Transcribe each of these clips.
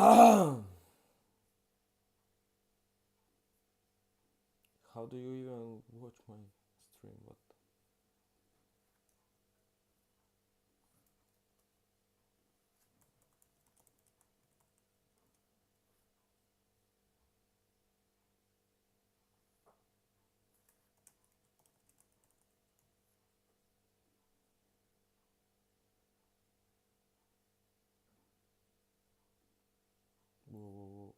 Ah! How do you even watch my stream? What? Whoa, whoa, whoa.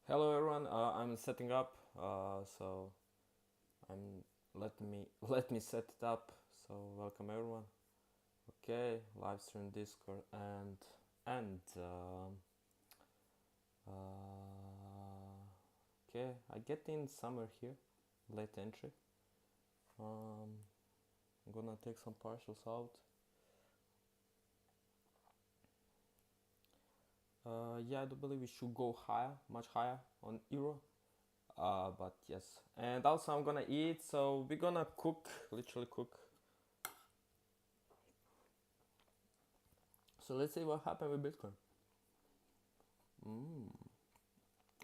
Hello everyone. I'm setting up. So I'm let me set it up. So welcome everyone. Okay, live stream Discord and okay. I get in somewhere here. Late entry. Um, I'm gonna take some partials out. Yeah, I do believe we should go higher, much higher on Euro. But yes, and also I'm gonna eat. So we're gonna cook, literally cook. So let's see what happened with Bitcoin.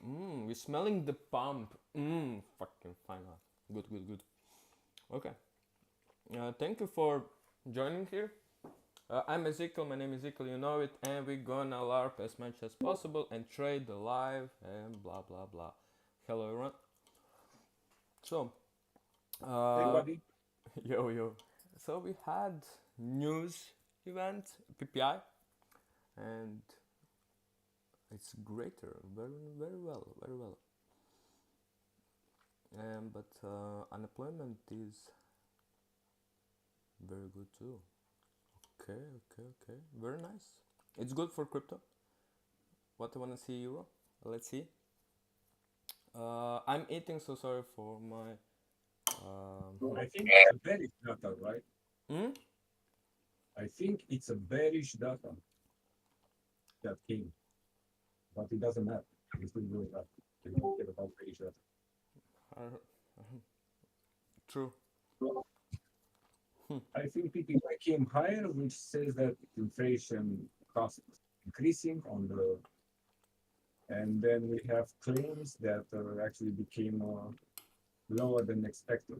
We're smelling the pump. Fucking fine. Good, good, good. Okay. Thank you for joining here. I'm Ezekiel. My name is Ezekiel. You know it, and we're gonna LARP as much as possible and trade the live and blah blah blah. Hello everyone. So, Hey, uh, buddy. yo yo. So we had news event PPI, and it's greater. Very well. Very well. But unemployment is very good too. Okay, okay, okay. Very nice. It's good for crypto. What I wanna see euro? Let's see. I'm eating, so sorry for my. So I think it's a bearish data, right? Hmm? I think it's a bearish data that came, but it doesn't matter. It's still going up. They don't care about bearish data. Uh, True. I think PPI came higher, which says that inflation cost increasing on the And then we have claims that actually became lower than expected.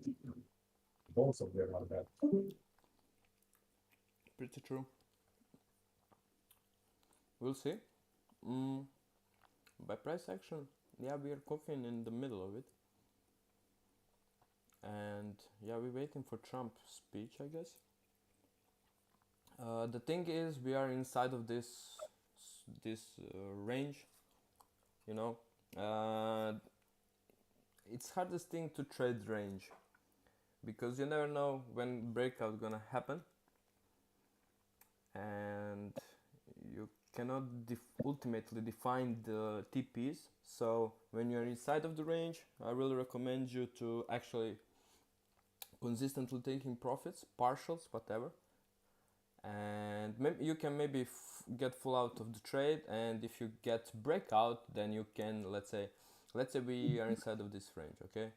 Both of them are bad. Pretty true. We'll see. Mm, by price action, yeah, we are cooking in the middle of it. And yeah, we're waiting for Trump's speech, I guess. The thing is, we are inside of this range. You know, uh, it's hardest thing to trade range because you never know when breakout gonna happen, and you cannot ultimately define the TPs. So when you're inside of the range, I really recommend you to actually consistently taking profits, partials, whatever, and maybe you can maybe get full out of the trade. And if you get breakout, then you can, let's say we are inside of this range, okay?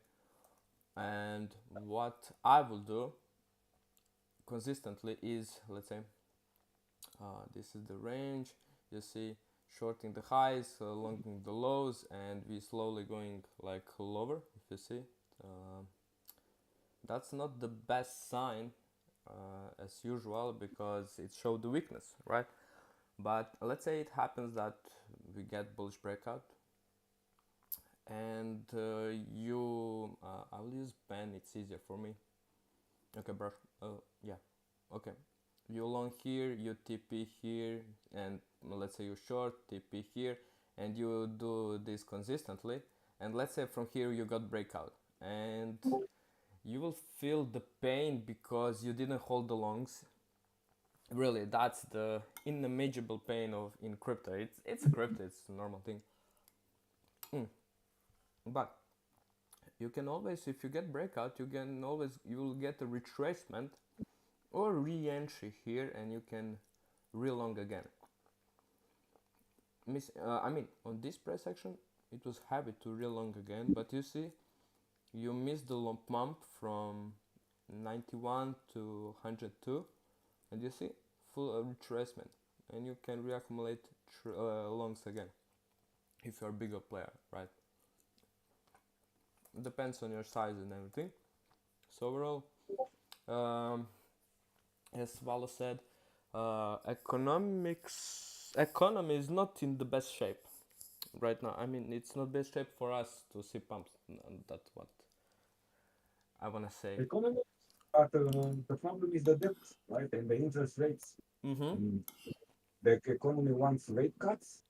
And what I will do consistently is, let's say, this is the range. You see, shorting the highs, longing the lows, and we slowly going like lower. If you see, uh, that's not the best sign as usual because it showed the weakness, right? But let's say it happens that we get bullish breakout, and I will use pen. It's easier for me. Okay, brush. Yeah. Okay. You long here, you TP here, and let's say you short, TP here, and you do this consistently. And let's say from here you got breakout, and you will feel the pain because you didn't hold the longs. Really, that's the inimaginable pain of in crypto. It's a crypto. It's a normal thing. But you can always, if you get breakout, you will get a retracement or re-entry here, and you can re-long again. I mean, on this price action, it was heavy to re-long again, but you see, you missed the long pump from 91 to 102, and you see, full retracement, and you can reaccumulate longs again if you're a bigger player, right? Depends on your size and everything. So overall, um, as Valo said, economy is not in the best shape right now. I mean, it's not best shape for us to see pumps, and that's what I wanna say. Economy, but the problem is the debt, right? And the interest rates. Mm-hmm. Mm, the economy wants rate cuts,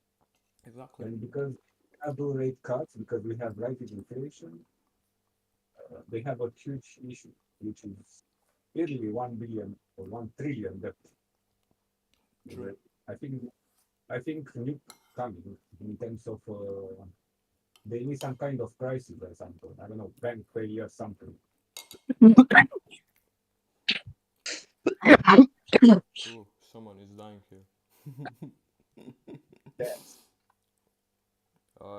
Exactly. and because we cannot do rate cuts because we have rising inflation, they have a huge issue, which is clearly 1 billion or 1 trillion debt. True. I think new coming in terms of they need some kind of crisis or something. I don't know, bank failure, something. Ooh, someone is dying here. That's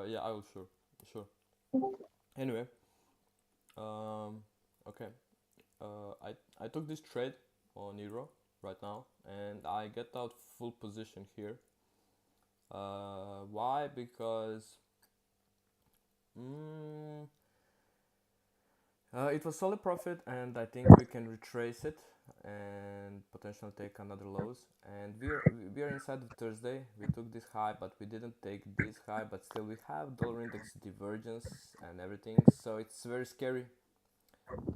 Yeah, I will sure, sure. Anyway, um, okay. I took this trade on Euro right now, and I get out full position here. Why? Because mm, it was solid profit, and I think we can retrace it and potentially take another lows. And we are inside of Thursday. We took this high, but we didn't take this high. But still, we have dollar index divergence and everything, so it's very scary.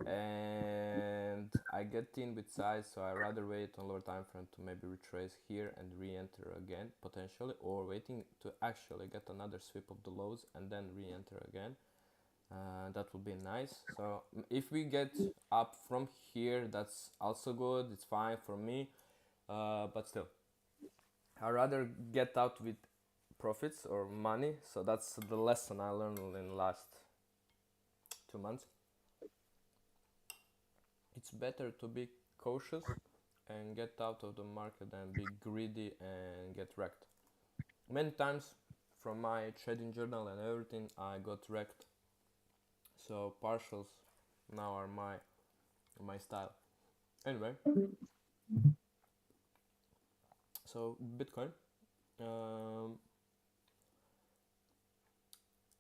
And I get in with size, so I rather wait on lower time frame to maybe retrace here and re-enter again potentially, or waiting to actually get another sweep of the lows and then re-enter again. That would be nice. So if we get up from here, that's also good. It's fine for me. But still, I rather get out with profits or money. So that's the lesson I learned in the last 2 months. It's better to be cautious and get out of the market than be greedy and get wrecked. Many times from my trading journal and everything, I got wrecked. So partials now are my style. Anyway, so Bitcoin. Um,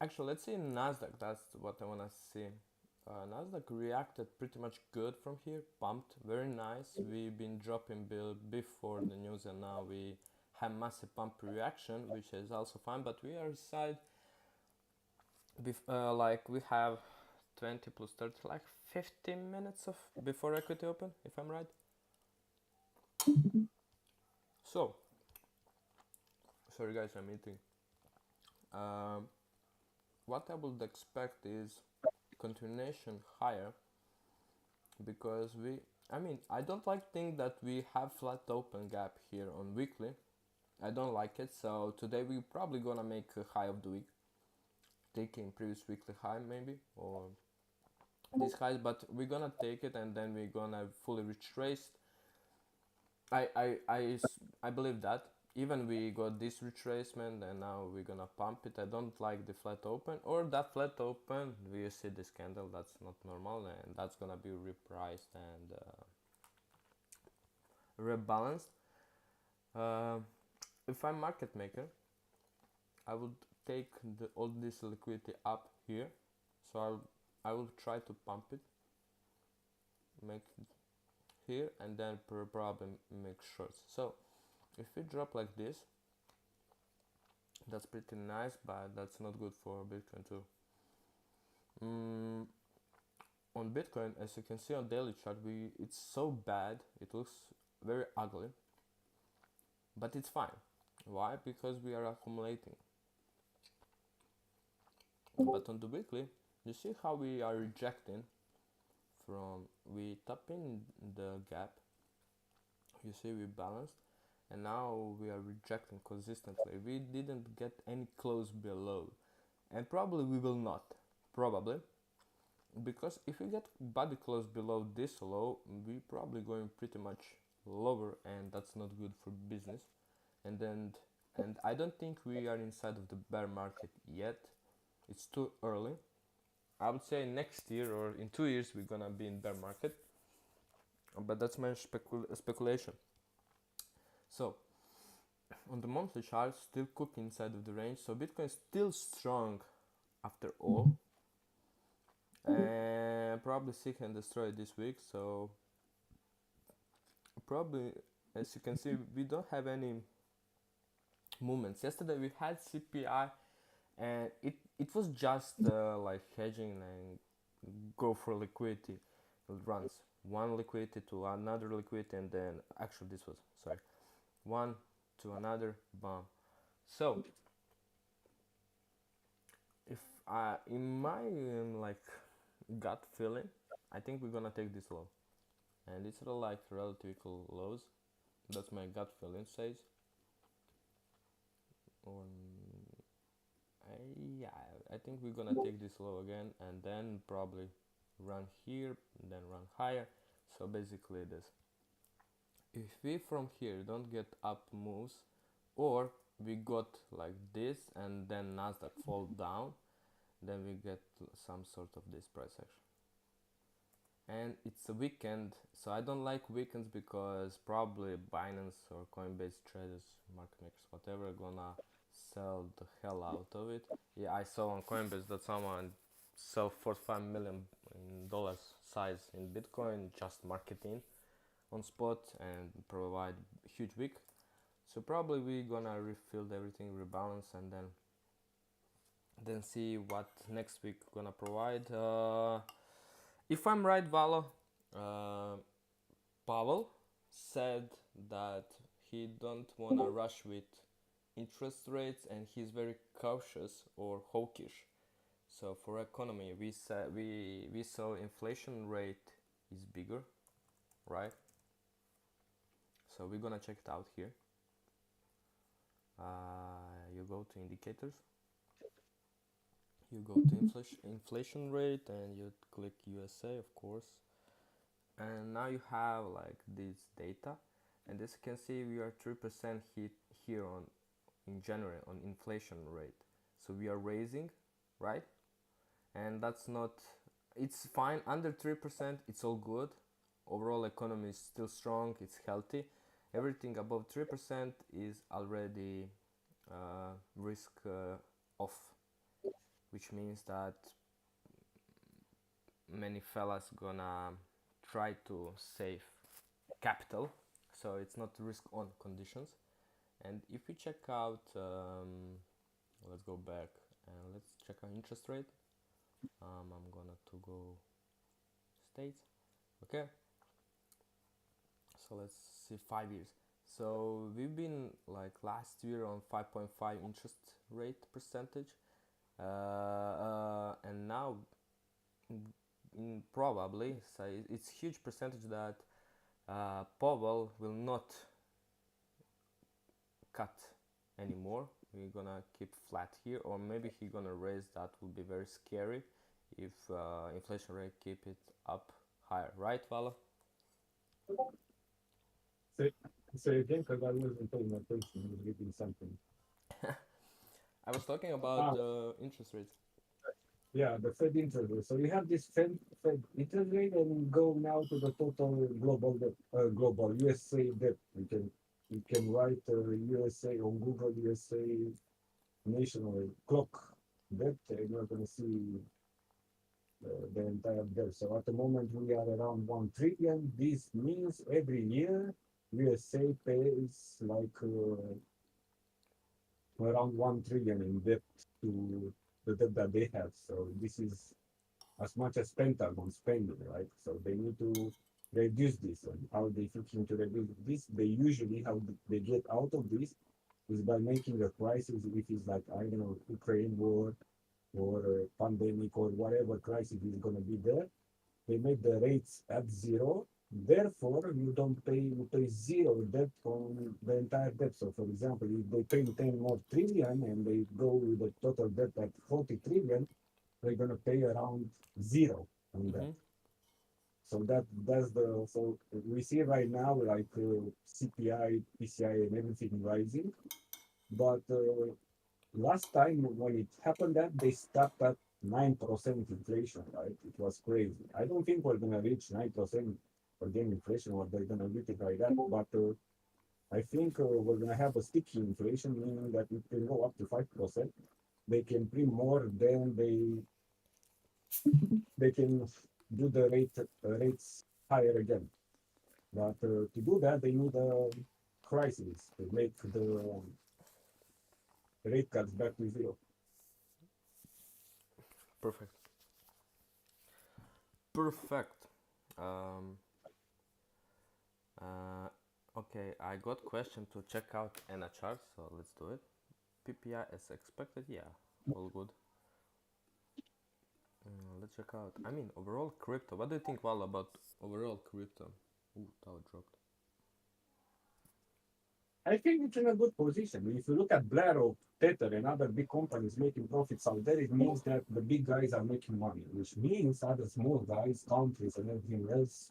Actually, let's see Nasdaq. That's what I wanna see. Nasdaq reacted pretty much good from here, pumped, very nice. We've been dropping bill before the news, and now we have massive pump reaction, which is also fine. But we are inside, like we have 20 plus 30, like 15 minutes of before equity open, if I'm right. So, sorry guys, I'm eating. Um, what I would expect is continuation higher because I mean, I don't like think that we have flat open gap here on weekly. I don't like it. So today we probably gonna make a high of the week, taking previous weekly high maybe or this high, but we're gonna take it and then we're gonna fully retrace. I I I I believe that even we got this retracement and now we're gonna pump it. I don't like the flat open or that flat open. We see this candle, that's not normal, and that's gonna be repriced and rebalanced. Uh, if I'm market maker, I would take all this liquidity up here. So I will try to pump it, make it here, and then probably make shorts. So if we drop like this, that's pretty nice, but that's not good for Bitcoin too. Mm, on Bitcoin, as you can see on daily chart, it's so bad. It looks very ugly, but it's fine. Why? Because we are accumulating. But on the weekly, you see how we are rejecting from we tap in the gap. You see we balanced, and now we are rejecting consistently. We didn't get any close below, and probably we will not. Probably because if we get body close below this low, we probably going pretty much lower, and that's not good for business. And I don't think we are inside of the bear market yet. It's too early. I would say next year or in 2 years we're gonna be in bear market, but that's my speculation. So on the monthly chart, still cooking inside of the range. So Bitcoin is still strong after all, and probably seek and destroy this week. So probably, as you can see, we don't have any movements. Yesterday we had CPI, and it was just like hedging and go for liquidity. It runs one liquidity to another liquidity, and then actually this was sorry, one to another, bam. So if I in my like gut feeling, I think we're gonna take this low, and it's like relative lows. That's my gut feeling says. I, yeah, I think we're gonna take this low again, and then probably run here, and then run higher. So basically this. If we from here don't get up moves, or we got like this and then Nasdaq fall down, then we get some sort of this price action. And it's a weekend, so I don't like weekends because probably Binance or Coinbase traders, market makers, whatever, gonna sell the hell out of it. Yeah, I saw on Coinbase that someone sell 45 million in dollars size in Bitcoin, just marketing on spot and provide huge week. So probably we gonna refill everything, rebalance, and then see what next week gonna provide. If I'm right, Valo, uh, Pavel said that he don't wanna rush with interest rates and he's very cautious or hawkish. So for economy, we saw inflation rate is bigger, right? So we're gonna check it out here. You go to indicators, you go to inflation rate, and you click USA, of course. And now you have like this data, and as you can see, we are 3% hit here on in January on inflation rate. So we are raising, right? And that's not. It's fine under 3%. It's all good. Overall economy is still strong. It's healthy. Everything above 3% is already risk off, which means that many fellas gonna try to save capital, so it's not risk on conditions. And if we check out, let's go back and let's check our interest rate. I'm gonna to go states. Okay, so let's see 5 years. So we've been like last year on 5.5 interest rate percentage, and now probably so it's huge percentage that Powell will not cut anymore. We're gonna keep flat here, or maybe he gonna raise. That would be very scary if inflation rate keep it up higher, right, Vala? So, so again, because I wasn't paying attention, I was reading something. I was talking about Ah, interest rates. yeah, the Fed interest rate. So you have this Fed interest rate, and go now to the total global debt, global USA debt. You can write USA on Google USA national clock debt, and you're going to see the entire debt. So at the moment we are around 1 trillion. This means every year USA pays like around 1 trillion in debt to the debt that they have. So this is as much as Pentagon spending, right? So they need to reduce this. And how they thinking to reduce this? They usually how they get out of this is by making a crisis, if it's like I don't know Ukraine war or a pandemic or whatever crisis is going to be there. They make the rates at zero. Therefore, you pay zero debt on the entire debt. So, for example, if they pay 10 more trillion and they go with the total debt at 40 trillion, they're going to pay around zero on that. Mm-hmm. So that's the so we see right now like CPI, PCI, and everything rising. But last time when it happened, that they stopped at 9% inflation, right? It was crazy. I don't think we're gonna reach 9% again inflation, or they're gonna reach it like that. But I think we're gonna have a sticky inflation, meaning that it can go up to 5%. They can print more than they can do the rates higher again. But to do that, they need a crisis to make the rate cuts back to zero. Perfect. Perfect. Um, okay, I got question to check out NA chart, so let's do it. PPI as expected, yeah, all good. Let's check out. I mean, overall crypto. What do you think, Val, about overall crypto? Ooh, Dow dropped. I think it's in a good position. If you look at Blair or Tether and other big companies making profits out there, it means that the big guys are making money, which means other small guys, countries, and everything else.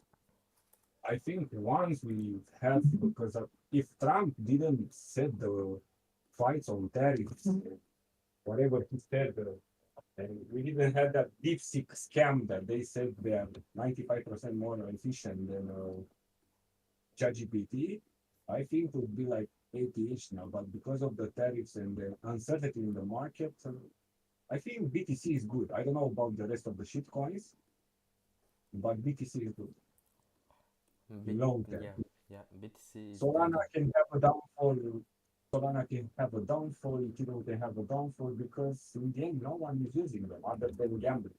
I think once we have, because if Trump didn't set the fights on tariffs, whatever he said, and we didn't have that deep-seek scam that they said they are 95% more efficient than ChatGPT, I think it would be like 80-ish now. But because of the tariffs and the uncertainty in the market, I think BTC is good. I don't know about the rest of the shit coins, but BTC is good in long term. Yeah, yeah, BTC is Solana doing. can have a downfall. Solana can have a downfall. Ethereum can have a downfall because in the end, no one is using them other than gambling.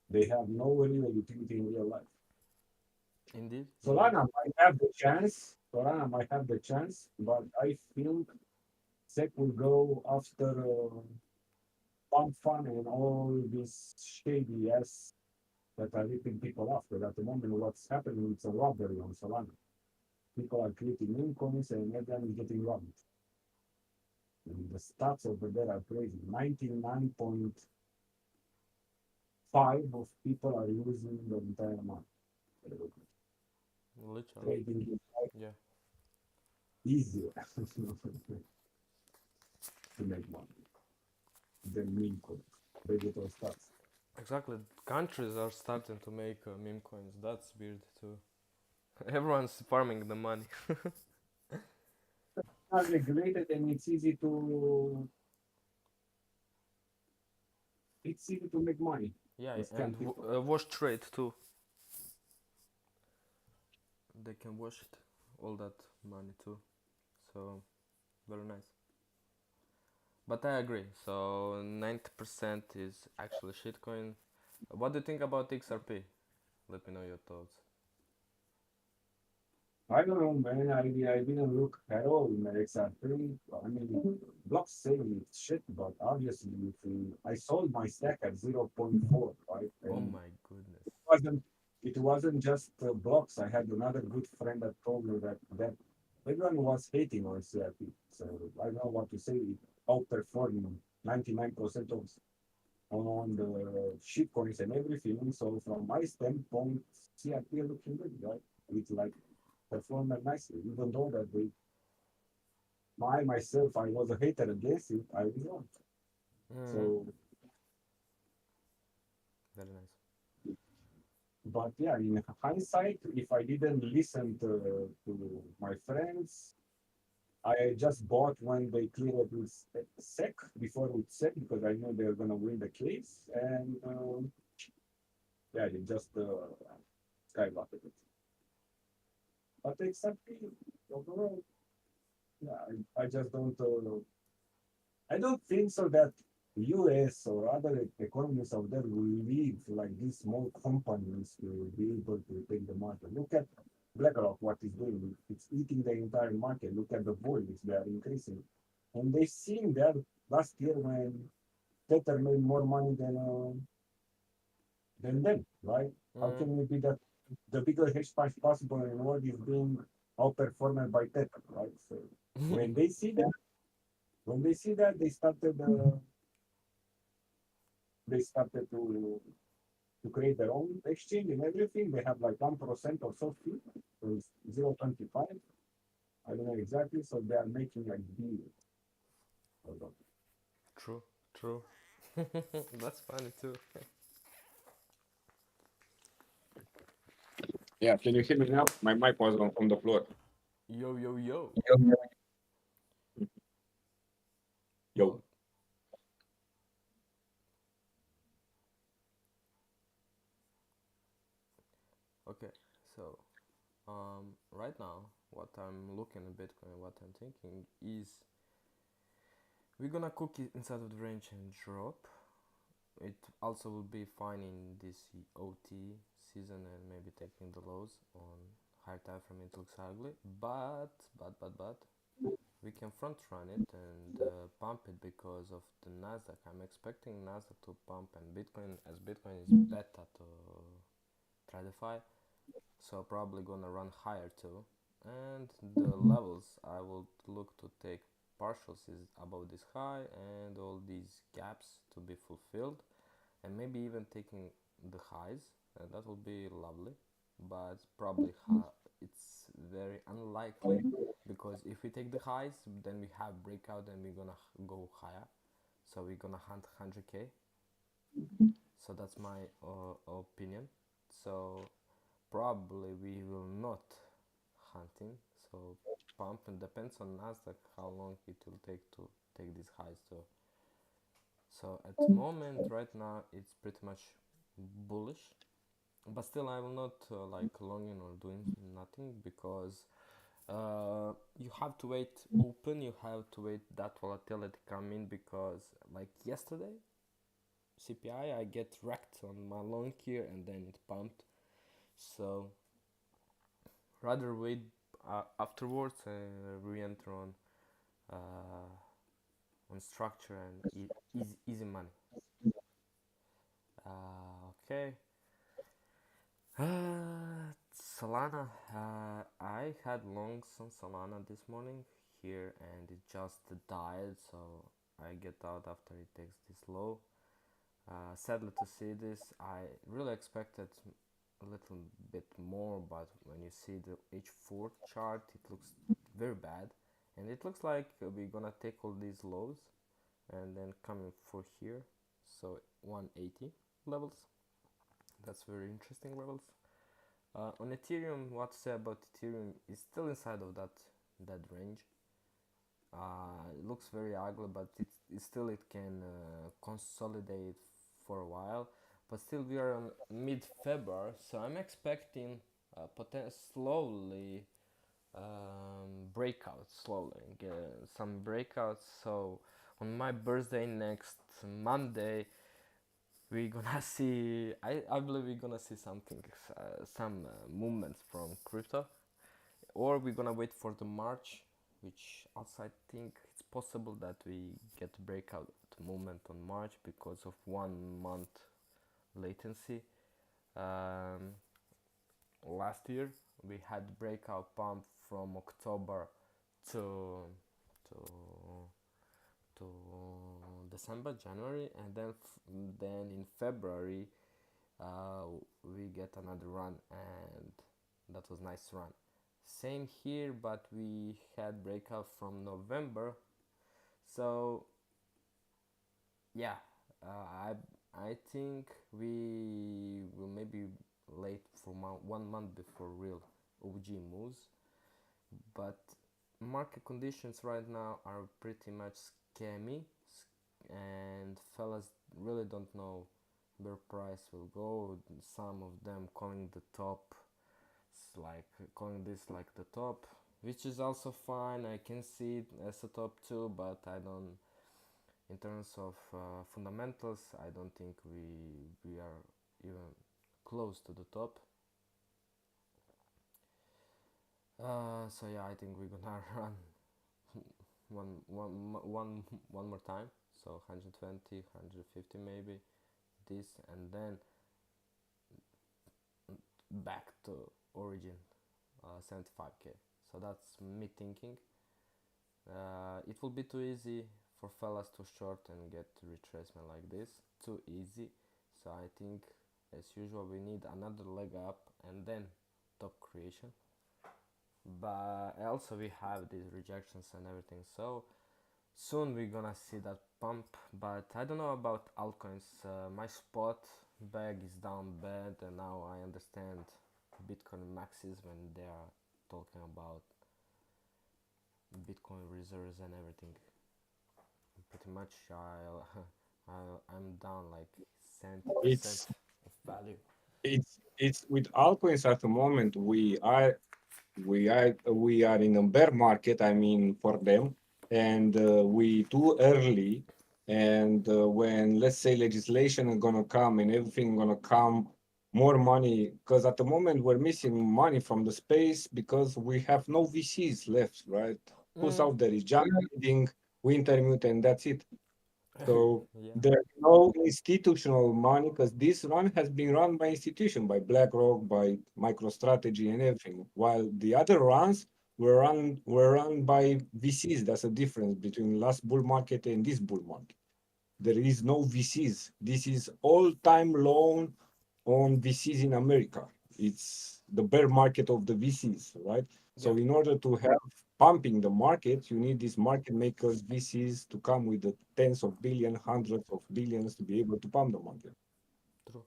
They have no real utility in real life. Indeed, indeed. Solana might have the chance. Solana might have the chance, but I think SEC will go after Pump Fun and all this shady ass that are ripping people off. But at the moment, what's happening? It's a robbery on Solana. People are creating meme coins and everyone is getting robbed. And the stats over there are crazy. 99.5 of people are using the entire month. Literally. Trading is like Yeah. easier to make money than meme coins, digital stats. Exactly. Countries are starting to make meme coins. That's weird too. Everyone's farming the money. Are regulated and it's easy to it's easy to make money. Yeah, To and scam people. wash trade too. They can wash it, all that money too. So very nice. But I agree. So 90% is actually shitcoin. What do you think about XRP? Let me know your thoughts. I don't know, man. I didn't look at all in the XR3. I mean, blocks say it's shit, but obviously, if you, I sold my stack at 0.4, right? Oh And my goodness. wasn't it wasn't just blocks. I had another good friend that told me that everyone was hating on CRP. So I don't know what to say. It outperformed 99% of on the shit coins and everything. So from my standpoint, CRP looking good, right? It like performed nicely, even though that they my myself I was a hater against it. I was wrong. Mm, So, very nice. but yeah, in hindsight, if I didn't listen to my friends, I just bought when they cleared with SEC before with SEC because I knew they were gonna win the case, and yeah, it just skyrocketed. But except overall, yeah, I just don't. I don't think so that US or other economies out there will leave like these small companies to be able to take the market. Look at BlackRock, what it's doing. It's eating the entire market. Look at the volumes, they are increasing. And they've seen that last year when Tether made more money than them, right? How Mm. can it be that the bigger hedge fund possible in the world is being outperformed by Tether, right? So when they see that, when they see that, they started to create their own exchange and everything. They have like 1% or so fee, so it's 0.25. I don't know exactly. So they are making like billions. True, true. That's funny too. Yeah, can you hear me now? My mic was on the floor. Yo, yo, yo. Yo. Oh, okay. So, right now, what I'm looking at Bitcoin, what I'm thinking is we're gonna cook it inside of the range and drop. It also will be fine in this OT season and maybe taking the lows on higher time frame. It looks ugly, but we can front run it and pump it because of the Nasdaq. I'm expecting Nasdaq to pump and Bitcoin, as Bitcoin is beta to TradFi, so probably gonna run higher too. And the levels I will look to take partials is above this high and all these gaps to be fulfilled, and maybe even taking the highs, and that will be lovely. But probably it's very unlikely because if we take the highs, then we have breakout and we're gonna go higher. So we're gonna hunt 100k. So that's my opinion. So probably we will not hunting. So pump and depends on Nasdaq how long it will take to take these highs too. So at the moment, right now, it's pretty much bullish, but still, I will not like longing or doing nothing because you have to wait open. You have to wait that volatility come in because like yesterday, CPI, I get wrecked on my long here and then it pumped. So rather wait afterwards and re-enter uh, on structure and easy money. Okay. Solana. I had longs on Solana this morning here and it just died, so I get out after it takes this low. Sadly to see this, I really expected a little bit more, but when you see the H4 chart, it looks very bad, and it looks like we're gonna take all these lows and then coming for here, so 180 levels. That's very interesting levels. On Ethereum, what to say about Ethereum is still inside of that range. It looks very ugly, but it still it can consolidate for a while, but still we are on mid-February, so I'm expecting slowly breakouts, slowly get some breakouts. So on my birthday next Monday, we're gonna see. I believe we're gonna see something, some movements from crypto, or we're gonna wait for the March, which also I think it's possible that we get breakout movement on March because of 1 month latency. Um, Last year we had breakout pump from October to to to December, January, and then in February uh, we get another run, and that was nice run. Same here, but we had breakout from November. So yeah, I think we will maybe late for 1 month before real OG moves, but market conditions right now are pretty much scammy, and fellas really don't know where price will go. Some of them calling the top, like calling this like the top, which is also fine. I can see it as a top too, but I don't. In terms of fundamentals, I don't think we are even close to the top. So yeah, I think we're gonna run one more time. So 120, 150 maybe this, and then back to origin, 75k. So that's me thinking. It will be too easy for fellas to short and get retracement like this. Too easy. So I think, as usual, we need another leg up and then top creation. But also we have these rejections and everything. So soon we're gonna see that pump. But I don't know about altcoins. My spot bag is down bad, and now I understand Bitcoin maxis when they are talking about Bitcoin reserves and everything. Pretty much, I'm down like 70% It's of value. it's with altcoins at the moment. We are in a bear market. I mean, for them, and we too early. And when, let's say, legislation is gonna come and everything gonna come, more money, because at the moment we're missing money from the space because we have no VCs left, right? Who's Mm. out there is Jana leading, Wintermute, and that's it. So Yeah, there's no institutional money because this run has been run by institution, by BlackRock, by MicroStrategy and everything. While the other runs were run by VCs. That's a difference between last bull market and this bull market. There is no VCs. This is all-time low on VCs in America. It's the bear market of the VCs, right? yeah, So in order to have pumping the market, you need these market makers, VCs, to come with the tens of billions, hundreds of billions to be able to pump the market. true.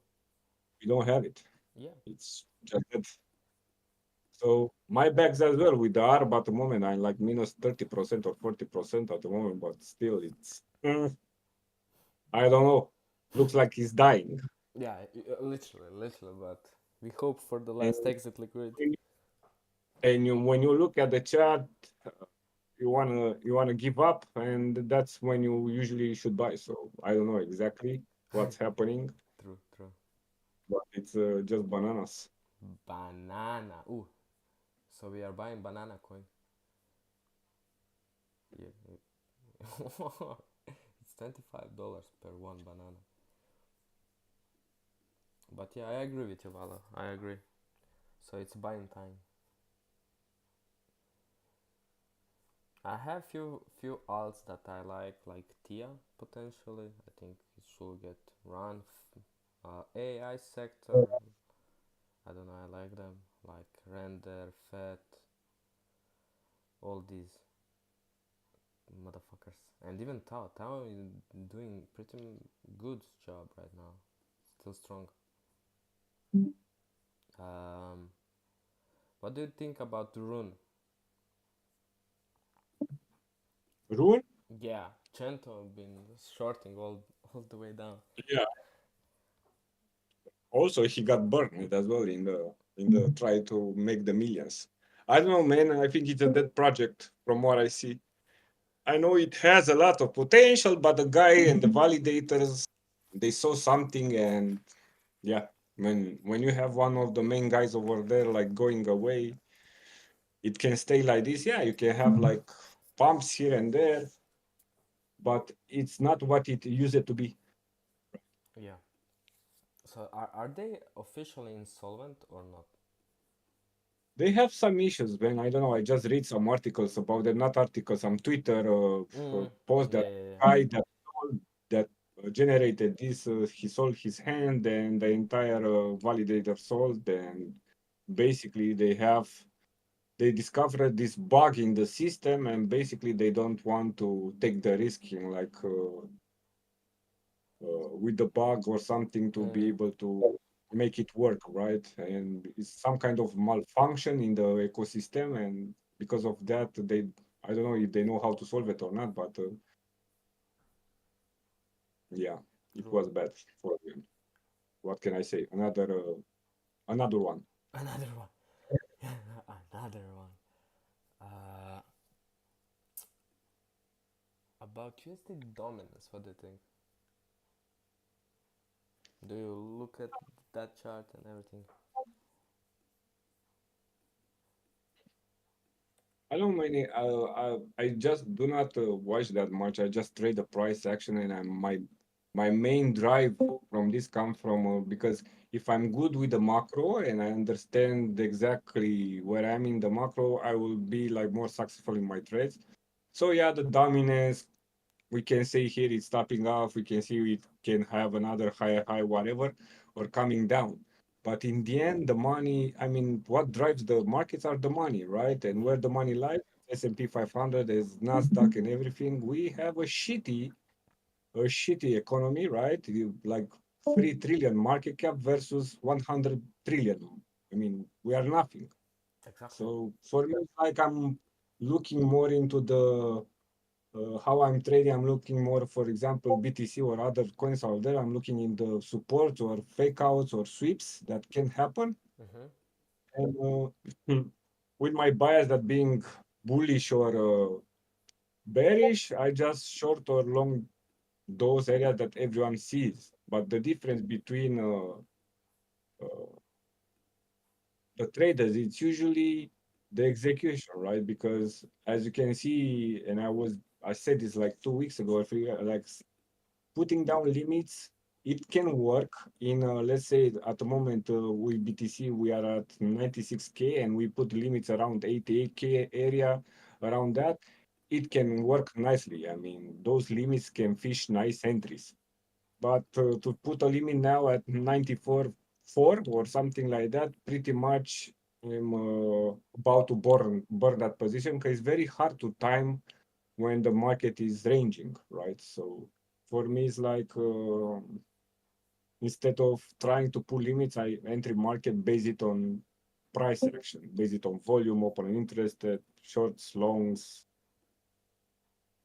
We don't have it. Yeah, It's just that. So my bags as well with the ARB at the moment, I'm like minus 30% or 40% at the moment, but still it's, I don't know. Looks like it's dying. yeah, literally, literally. But we hope for the And last exit liquidity. when you look at the chart, you wanna give up, and that's when you usually should buy. So I don't know exactly what's happening, True, true. but it's just bananas. Banana. Ooh, so we are buying banana coin. Yeah, it's $25 per one banana. But yeah, I agree with you, Vala. I agree. So it's buying time. I have few alts that I like Tia potentially. I think it should get run. AI sector. I don't know. I like them like Render, Fat, all these motherfuckers, and even Tao. Tao is doing pretty good job right now. Still strong. Um, what do you think about Rune? Rune? Yeah, Cento been shorting all the way down. Yeah. Also, he got burned as well in the try to make the millions. I don't know, man. I think it's a dead project from what I see. I know it has a lot of potential, but the guy and the validators, they saw something, and yeah, when you have one of the main guys over there like going away, it can stay like this. Yeah, you can have like pumps here and there, but it's not what it used to be. Yeah. So are they officially insolvent or not? They have some issues, man. I don't know. I just read some articles about them, not articles, some Twitter post Yeah, that yeah, yeah. guy that generated this, he sold his hand and the entire validator sold. And basically, they discovered this bug in the system, and basically, they don't want to take the risk in like with the bug or something to be Mm, able to make it work, right? And it's some kind of malfunction in the ecosystem, and because of that, I don't know if they know how to solve it or not, but yeah, it true. was bad for them. What can I say? Another one. Another one. Another one. Uh, about USD dominance, what do you think? Do you look at that chart and everything? I don't mind. I just do not watch that much. I just trade the price action, and my main drive from this come from because if I'm good with the macro and I understand exactly where I'm in the macro, I will be like more successful in my trades. So yeah, the dominance we can say here it's stopping off. We can see it can have another higher high, whatever, or coming down. But in the end, the money, I mean, what drives the markets are the money, right? And where Mm-hmm. the money lies, S&P 500 is Nasdaq and everything. We have a shitty economy, right? Like 3 trillion market cap versus 100 trillion. I mean, we are nothing. Exactly. So for me, it's like I'm looking more into the how I'm trading, I'm looking more, for example, BTC or other coins out there. I'm looking in the supports or fake outs or sweeps that can happen. Mm-hmm. And with my bias that being bullish or bearish, I just short or long those areas that everyone sees. But the difference between uh, the traders, it's usually the execution, right? Because as you can see, and I said this like 2 weeks ago, like putting down limits, it can work in, let's say, at the moment with BTC, we are at 96K and we put limits around 88K area, around that. It can work nicely. I mean, those limits can fish nice entries. But to put a limit now at 94.4 or something like that, pretty much I'm about to burn that position because it's very hard to time when the market is ranging, right? So for me, it's like instead of trying to pull limits, I enter market base it on price action, base it on volume, open interest, shorts, longs,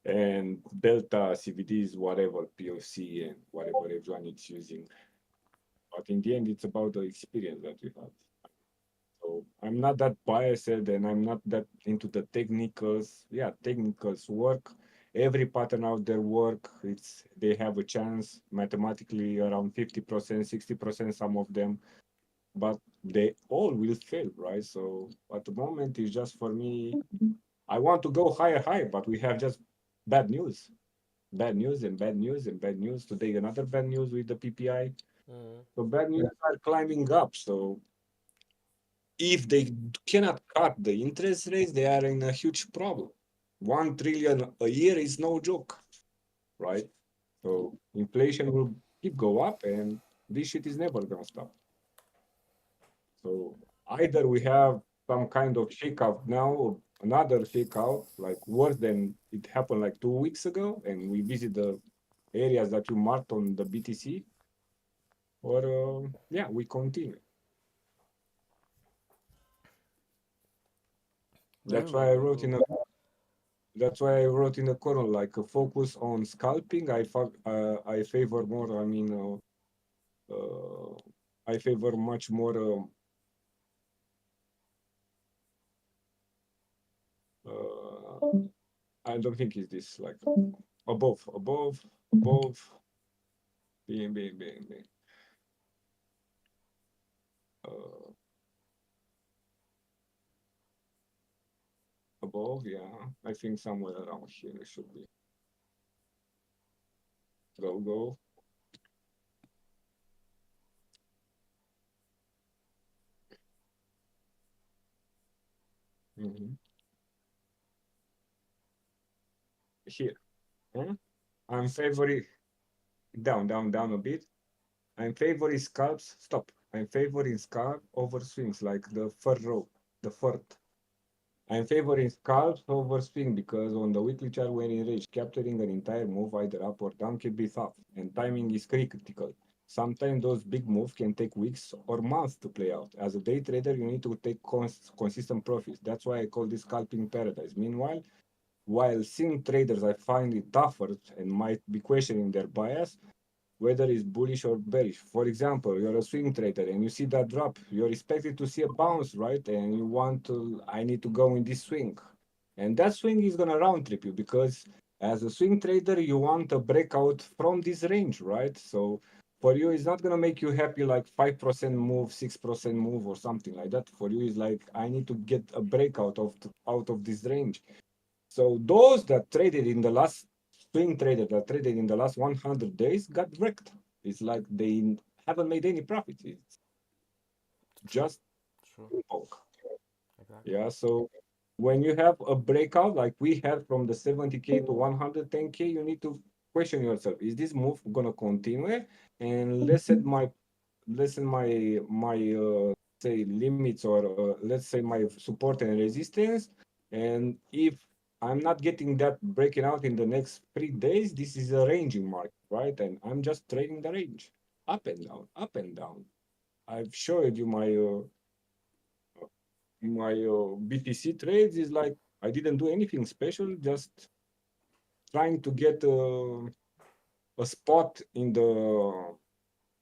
and delta, CVDs, whatever, POC, and whatever everyone is using. But in the end, it's about the experience that you have. So I'm not that biased and I'm not that into the technicals. Yeah, technicals work. Every pattern out there work. It's they have a chance mathematically around 50%, 60%, some of them, but they all will fail, right? So at the moment it's just for me, I want to go higher, high, but we have just bad news. Bad news and bad news and bad news. Today another bad news with the PPI. Mm-hmm. So bad news are climbing up. So if they cannot cut the interest rates, they are in a huge problem. 1 trillion a year is no joke, right? So inflation will keep go up, and this shit is never gonna stop. So either we have some kind of shakeout now, or another shakeout, like worse than it happened like 2 weeks ago, and we visit the areas that you marked on the BTC, or yeah, we continue. Very That's well, why I very wrote well. in a That's why I wrote in the corner like a focus on scalping. I favor more. I mean, I favor much more. I don't think it's this like above, being. Uh, above, yeah. I think somewhere around here it should be. Go. Hmm. Here. Huh? I'm favoring down a bit. I'm favoring scalps. Stop. I'm favoring scalp over swings like the third row, the fourth. I'm favoring scalps over swing because on the weekly chart when in range, capturing an entire move either up or down can be tough, and timing is critical. Sometimes those big moves can take weeks or months to play out. As a day trader, you need to take consistent profits. That's why I call this scalping paradise. Meanwhile, while seeing traders, I find it tougher and might be questioning their bias, whether it's bullish or bearish. For example, you're a swing trader and you see that drop, you're expected to see a bounce, right? And you want to, I need to go in this swing. And that swing is going to round trip you because as a swing trader, you want a breakout from this range, right? So for you, it's not going to make you happy like 5% move, 6% move or something like that. For you, it's like, I need to get a breakout out of this range. So those that traded in the last swing trader that traded in the last 100 days got wrecked. It's like they haven't made any profit. It's True, just true, poke. exactly. Yeah. So when you have a breakout like we had from the 70K to 110K, you need to question yourself: Is this move gonna continue? And lessen my say limits or let's say my support and resistance. And if I'm not getting that breaking out in the next 3 days, this is a ranging market, right? And I'm just trading the range up and down, up and down. I've showed you my BTC trades is like I didn't do anything special, just trying to get a spot in the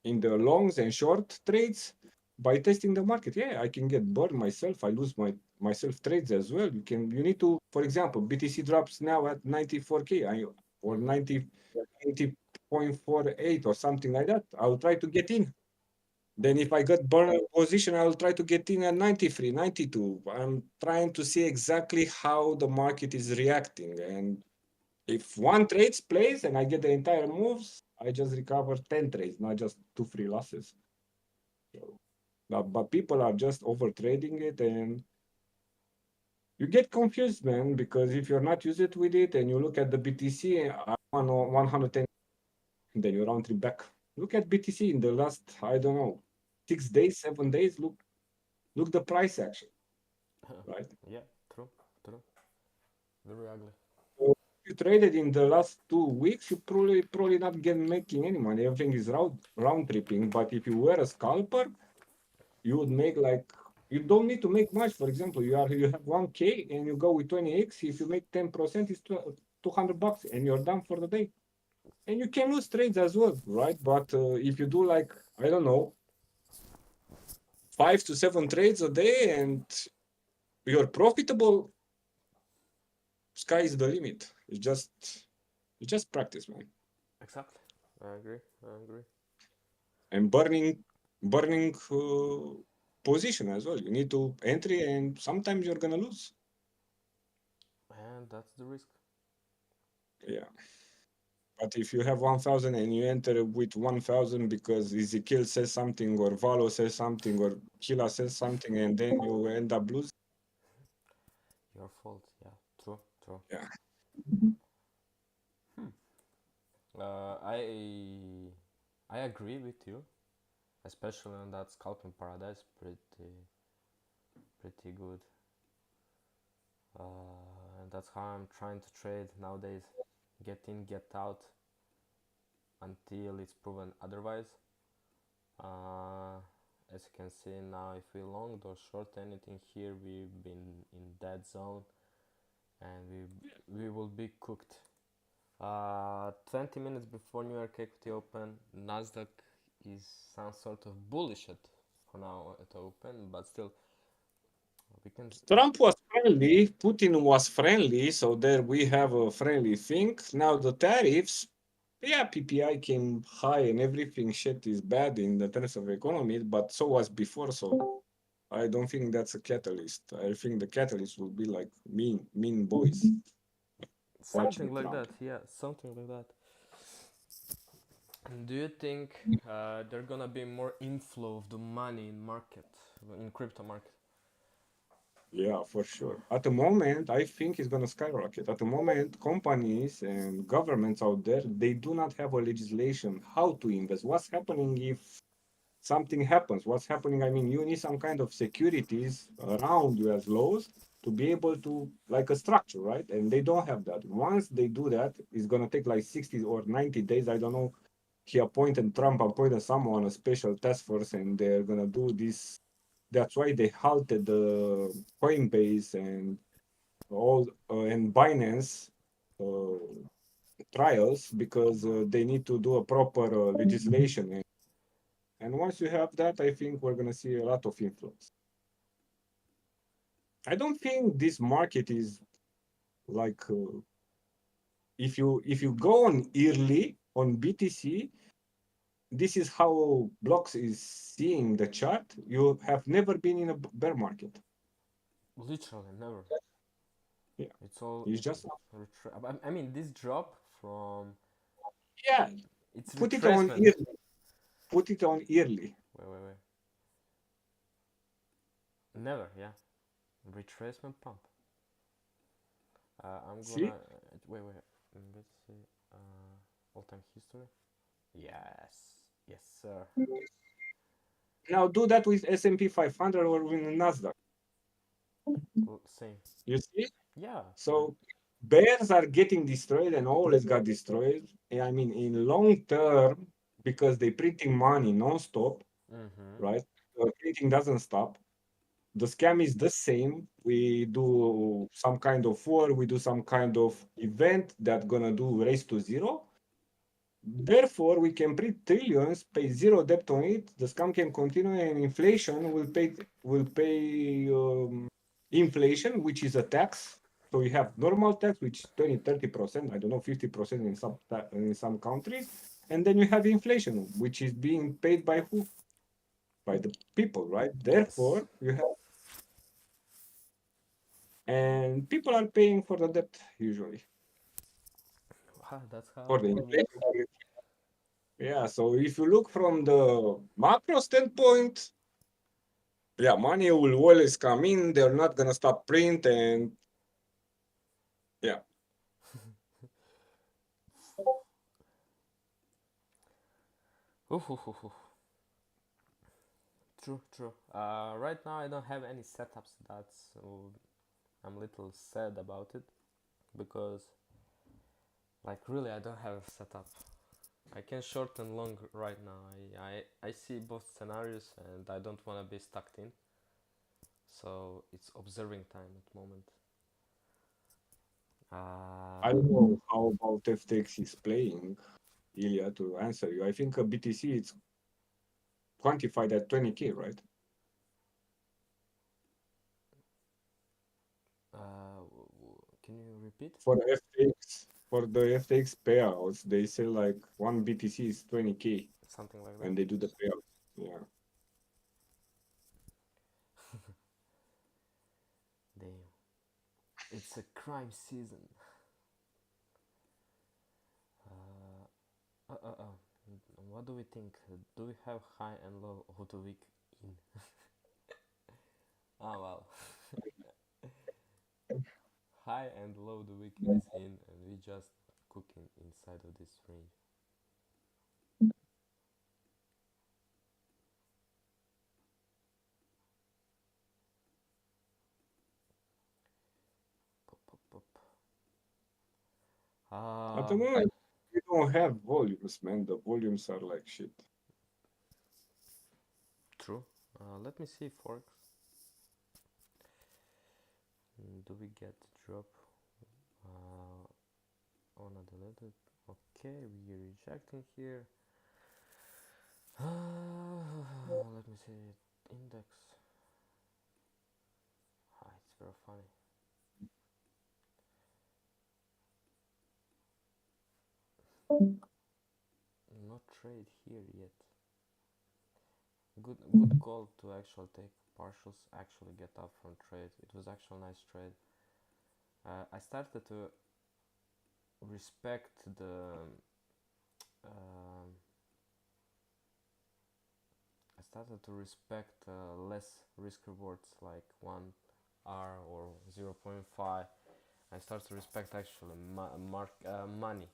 longs and short trades by testing the market. Yeah, I can get bored myself. I lose myself trades as well. You need to, for example, BTC drops now at 94K or 90.48 or something like that. I'll try to get in. Then if I got burn position, I will try to get in at 93, 92. I'm trying to see exactly how the market is reacting. And if one trade plays and I get the entire moves, I just recover 10 trades, not just two free losses. So, but people are just over trading it and you get confused, man, because if you're not used it with it and you look at the BTC at 110, then you round trip back. Look at BTC in the last, I don't know, 6 days, 7 days. Look the price action, right? Yeah, true, true. Very ugly. So if you traded in the last 2 weeks, you probably not get making any money. Everything is round tripping. But if you were a scalper, you would make like you don't need to make much. For example, you have 1K and you go with 20x. If you make 10%, it's $200 and you're done for the day. And you can lose trades as well, right? But if you do like I don't know 5 to 7 trades a day and you're profitable, sky is the limit. It's just practice, man. Exactly. I agree. I agree. And burning position as well. You need to entry, and sometimes you're gonna lose. And that's the risk. Yeah. But if you have 1,000 and you enter with 1,000 because Ezekiel says something or Valo says something or Kila says something and then you end up losing, Your fault. Yeah, true, true. yeah. Hmm. I agree with you, especially on that scalping paradise. Pretty good. And that's how I'm trying to trade nowadays. Get in, get out until it's proven otherwise. Uh, as you can see now, if we long or short anything here, we've been in that zone, and we will be cooked. 20 minutes before New York Equity Open, Nasdaq is some sort of bullshit for now at open, but still we can. Trump was friendly, Putin was friendly, so there we have a friendly thing. Now the tariffs, yeah, PPI came high and everything shit is bad in the terms of economy, but so was before, so I don't think that's a catalyst. I think the catalyst will be like mean boys watching Something like Trump. that, yeah, something like that. Do you think there gonna be more inflow of the money in market, in crypto market? Yeah, for sure. At the moment, I think it's going to skyrocket. At the moment, companies and governments out there, they do not have a legislation how to invest. What's happening if something happens? What's happening? I mean, you need some kind of securities around you as laws to be able to, like a structure, right? And they don't have that. Once they do that, it's going to take like 60 or 90 days. I don't know. Trump appointed someone, a special task force, and they're going to do this. That's why they halted the Coinbase and all and Binance uh, trials because they need to do a proper legislation. And once you have that, I think we're going to see a lot of influence. I don't think this market is like if you go on yearly on BTC, this is how blocks is seeing the chart. You have never been in a bear market. Literally never. Yeah, It's all it's just I mean, this drop from yeah. it's Put it on retracement. yearly. Put it on yearly. Wait. Never, yeah. Retracement pump. I'm gonna See? wait. Let's see. All time history. Yes, sir. Now do that with S&P 500 or with Nasdaq. Same. You see? Yeah. So bears are getting destroyed and always got destroyed. I mean, in long term, because they printing money non-stop, Mm-hmm. right? Printing doesn't stop. The scam is the same. We do some kind of war, we do some kind of event that gonna do race to zero. Therefore, we can print trillions, pay zero debt on it. The scam can continue, and inflation will pay inflation, which is a tax. So you have normal tax, which is 20, 30%, I don't know, 50% in some countries, and then you have inflation, which is being paid by who? By the people, right? Yes. Therefore, you have, and people are paying for the debt usually That's how for the the world works. inflation. Yeah. So if you look from the macro standpoint, yeah, money will always come in. They're not gonna stop print, and yeah, Oof, oof, oof, oof. True. Right now I don't have any setups. I'm a little sad about it because, like, really, I don't have a setup. I can short and long right now. I see both scenarios and I don't want to be stuck in. So it's observing time at the moment. I Uh, don't know how about FTX is playing, Ilya, to answer you. I think a BTC it's quantified at 20K, right? can you repeat? For the FTX payouts, they say like one BTC is 20K Something like that? when they do the payout. Yeah. Damn. It's a crime season. Uh, uh, uh, uh. What do we think? Do we have high and low of the week in? Ah, well. High and low the week is in, and we just cooking inside of this range. Pop, pop, pop. At Uh, the moment, we don't have volumes, man. The volumes are like shit. true. Let me see Forex. Do we get the drop? On a deleted. Okay, we are rejecting here. Let me see. Index. Ah, it's very funny. Not trade here yet. Good call to actually take partials. Actually get up from trade. It was actually a nice trade. I started to respect the. Um, I started to respect less risk rewards like 1 R or 0.5. I start to respect actually money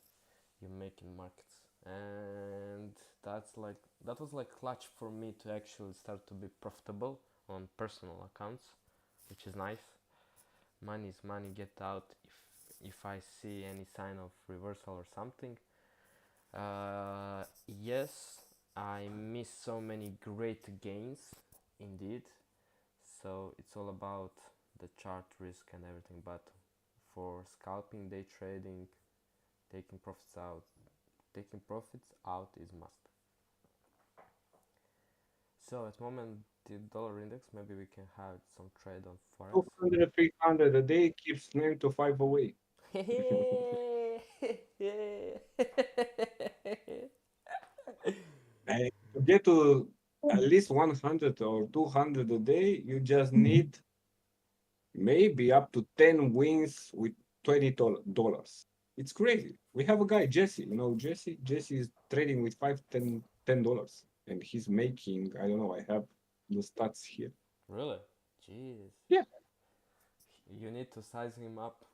you make in markets, and that was like clutch for me to actually start to be profitable on personal accounts, which is nice. Money is money. Get out if I see any sign of reversal or something. Yes, I miss so many great gains, indeed. So it's all about the chart risk and everything. But for scalping, day trading, taking profits out, taking profits out is must. So at moment the dollar index, maybe we can have some trade on forex. 200, 300 a day keeps 9 to 5 away. And to get to at least 100 or 200 a day, you just need maybe up to 10 wins with $20. It's crazy. We have a guy, Jesse. You know, Jesse? Jesse is trading with 5, 10, $10. And he's making, I don't know, I have the stats here. Really? Jeez. Yeah. You need to size him up.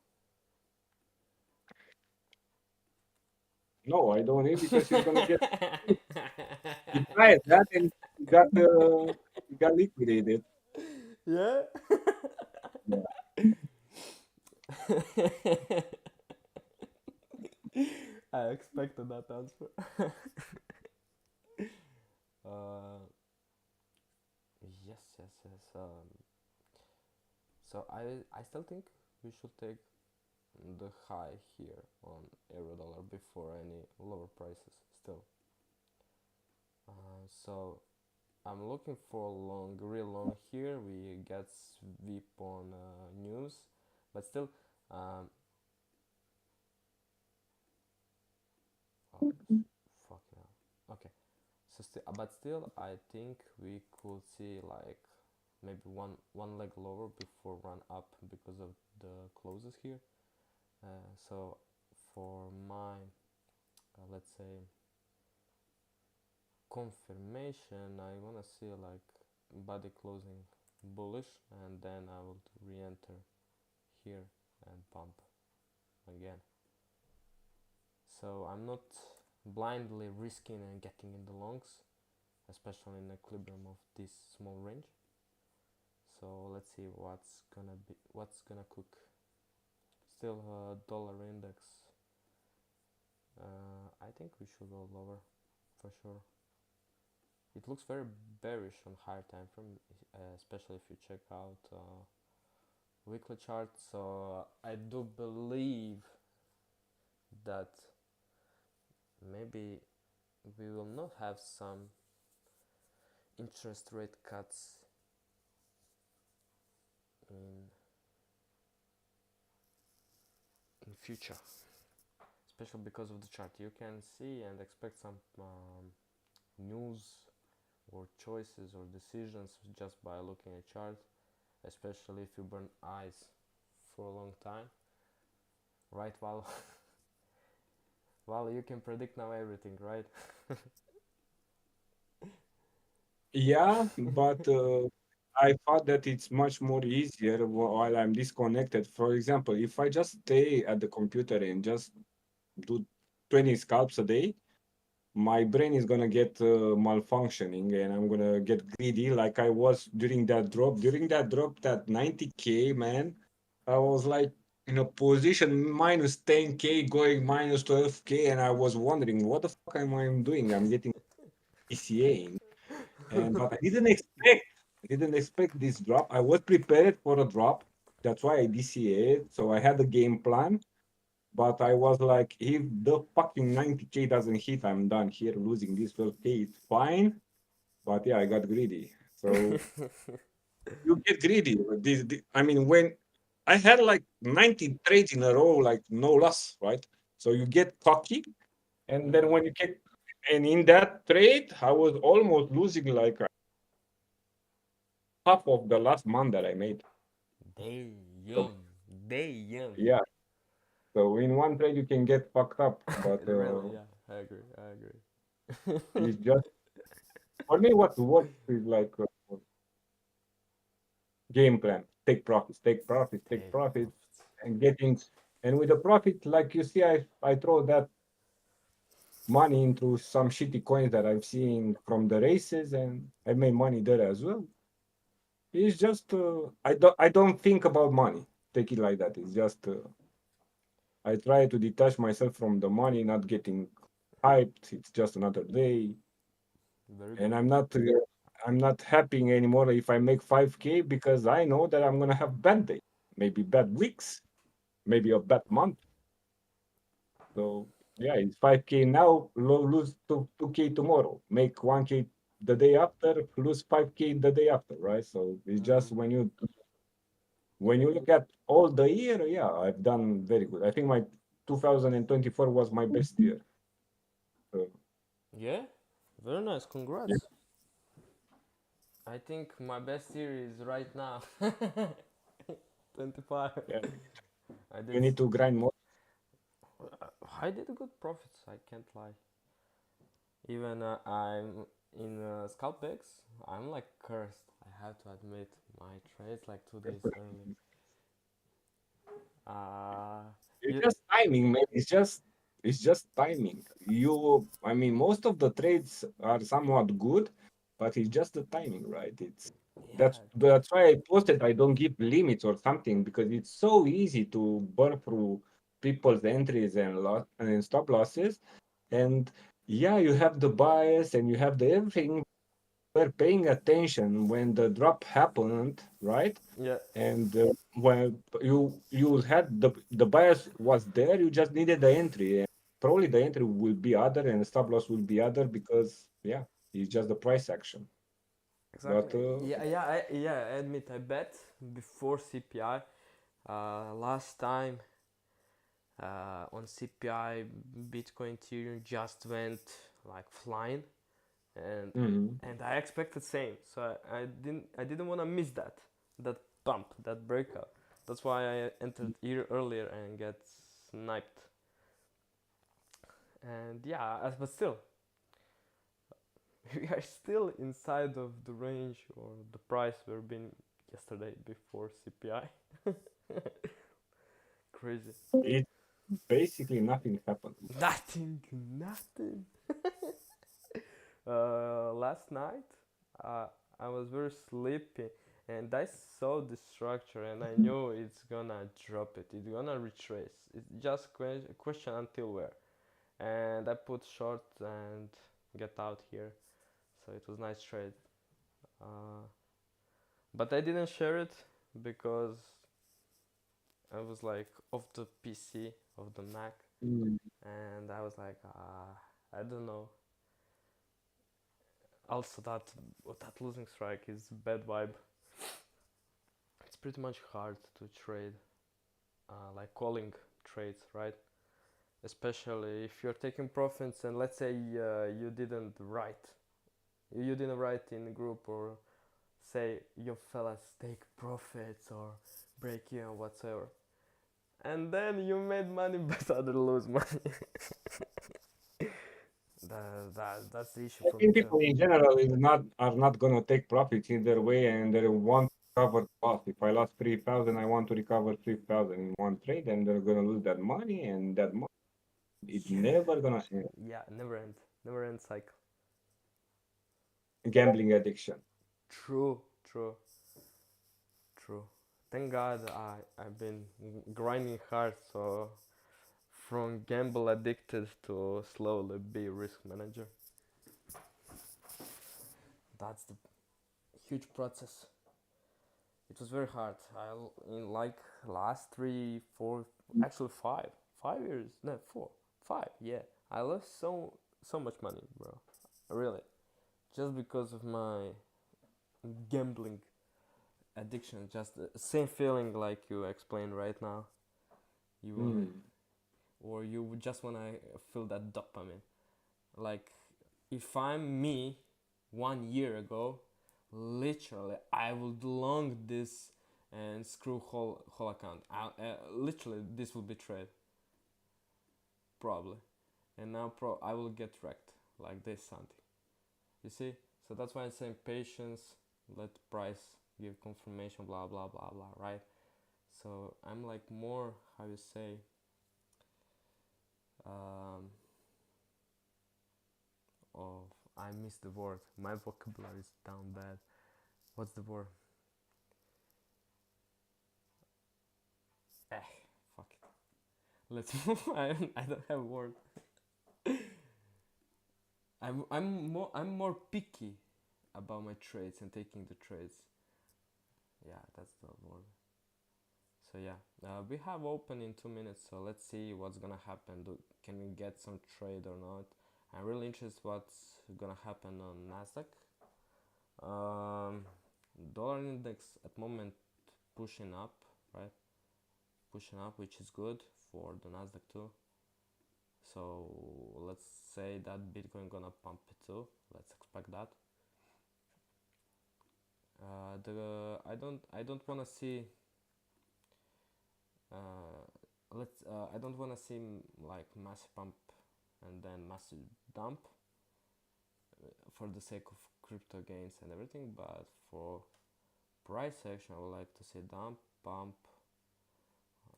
No, I don't need because he's gonna get he tried that and he got liquidated. Yeah. Yeah. I expected that answer. uh, yes, yes, yes. So I still think we should take the high here on euro dollar before any lower prices. Still, so I'm looking for long, real long here. We get sweep on news, but still, um, oh, fucking hell. Okay, so but still, I think we could see like maybe one leg lower before run up because of the closes here. So for my let's say confirmation, I wanna see like body closing bullish, and then I will re-enter here and pump again. So I'm not blindly risking and getting in the longs, especially in equilibrium of this small range. So let's see what's gonna cook. Still dollar index. I think we should go lower for sure. It looks very bearish on higher time frame, especially if you check out weekly chart. So I do believe that maybe we will not have some interest rate cuts in future, especially because of the chart. You can see and expect some news or choices or decisions just by looking at chart, especially if you burn eyes for a long time, right? While while you can predict now everything, right? Yeah, but I thought that it's much more easier while I'm disconnected. For example, if I just stay at the computer and just do 20 scalps a day, my brain is gonna get malfunctioning and I'm gonna get greedy like I was during that drop. During that drop, that 90K, man, I was like in a position minus 10K going minus 12K, and I was wondering what the fuck am I doing? I'm getting ECA. And but I didn't expect this drop. I was prepared for a drop. That's why I DCA'd. So I had a game plan. But I was like, if the fucking 90K doesn't hit, I'm done here losing this 12K. It's fine. But yeah, I got greedy. So you get greedy. I mean, when I had like 90 trades in a row, like no loss, right? So you get cocky. And then when you get, and in that trade, I was almost losing like half of the last month that I made. So Damn, damn. yeah. So in one trade, you can get fucked up. But Really, yeah, I agree, I agree. it's just, for me, what works is like game plan. Take profits, take Take profits, profits. and getting. And with the profit, like you see, I throw that money into some shitty coins that I've seen from the races, and I made money there as well. It's just I don't think about money. Take it like that. It's just I try to detach myself from the money, not getting hyped. It's just another day, Very and good. I'm not happy anymore if I make 5K because I know that I'm gonna have bad days, maybe bad weeks, maybe a bad month. So yeah, it's 5K now, lose 2K tomorrow, make 1K the day after, lose 5K the day after, right? So it's just Mm-hmm. when you look at all the year, yeah, I've done very good. I think my 2024 was my best year. So, Yeah, very nice. yeah, Congrats. I think my best year is right now. 25. yeah. I You did. need to grind more. I did good profits. I can't lie. Even I'm in scalpex. I'm like cursed. I have to admit, my trades like 2 days early. It's You, just timing, man. It's just timing. I mean, most of the trades are somewhat good, but it's just the timing, right? It's that's yeah, that's why I posted I don't give limits or something because it's so easy to burn through people's entries and stop losses. And yeah, you have the bias and you have the everything. We're paying attention when the drop happened, right? yeah, And when you had the bias was there, you just needed the entry. And probably the entry will be other and the stop loss will be other because yeah, it's just the price action. exactly. But I admit I bet before CPI. Last time on CPI, Bitcoin Ethereum just went like flying, and mhm. I expected same. So I didn't want to miss that pump, that breakout. That's why I entered here earlier and get sniped. And yeah, but still, we are still inside of the range or the price we've been yesterday before CPI. Crazy. It basically nothing happened. Nothing, nothing. Last night, uh, I was very sleepy, and I saw the structure, and I knew it's gonna drop it. It's gonna retrace. It's just question until where. And I put short and get out here. So it was nice trade. Uh, but I didn't share it because I was like off the PC of the Mac, Mm. and I was like, I don't know. Also, that losing strike is bad vibe. It's pretty much hard to trade, like calling trades, right? Especially if you're taking profits and let's say you didn't write in the group or say your fellas take profits or break even whatsoever, and then you made money but others lose money. That's the issue I for me think too. people in general are not gonna take profits either way, and they want to recover loss. If I lost 3,000, I want to recover 3,000 in one trade, and they're gonna lose that money, and that money it Yeah, never gonna end. yeah, never end cycle. Gambling addiction. True, true, true. Thank God I've been grinding hard, so from gamble addicted to slowly be risk manager. That's the huge process. It was very hard. In like last 3, 4, actually 5 years, no, 4, 5. Yeah, I lost so much money, bro. Really, just because of my gambling addiction. Just the same feeling like you explained right now. You will, Mm. or you would just wanna feel that dopamine. Like if I'm me 1 year ago, literally I would long this and screw whole account. Literally this will be trade probably, and now I will get wrecked like this Santi. You see, so that's why I'm saying patience. Let price give confirmation. Blah blah blah blah. Right. So I'm like more how you say. Um, of I missed the word. My vocabulary is down bad. What's the word? Eh, fuck it. Let's move. I don't have a word. I'm more picky about my trades and taking the trades. Yeah, that's the word. So yeah, we have open in 2 minutes. So let's see what's gonna happen. Can we get some trade or not? I'm really interested what's gonna happen on Nasdaq. Um, Dollar index at moment pushing up, right? Pushing up, which is good for the Nasdaq too. So let's say that Bitcoin gonna pump it too. Let's expect that. The I don't wanna see I don't wanna see like massive pump and then massive dump for the sake of crypto gains and everything, but for price action I would like to see dump, pump,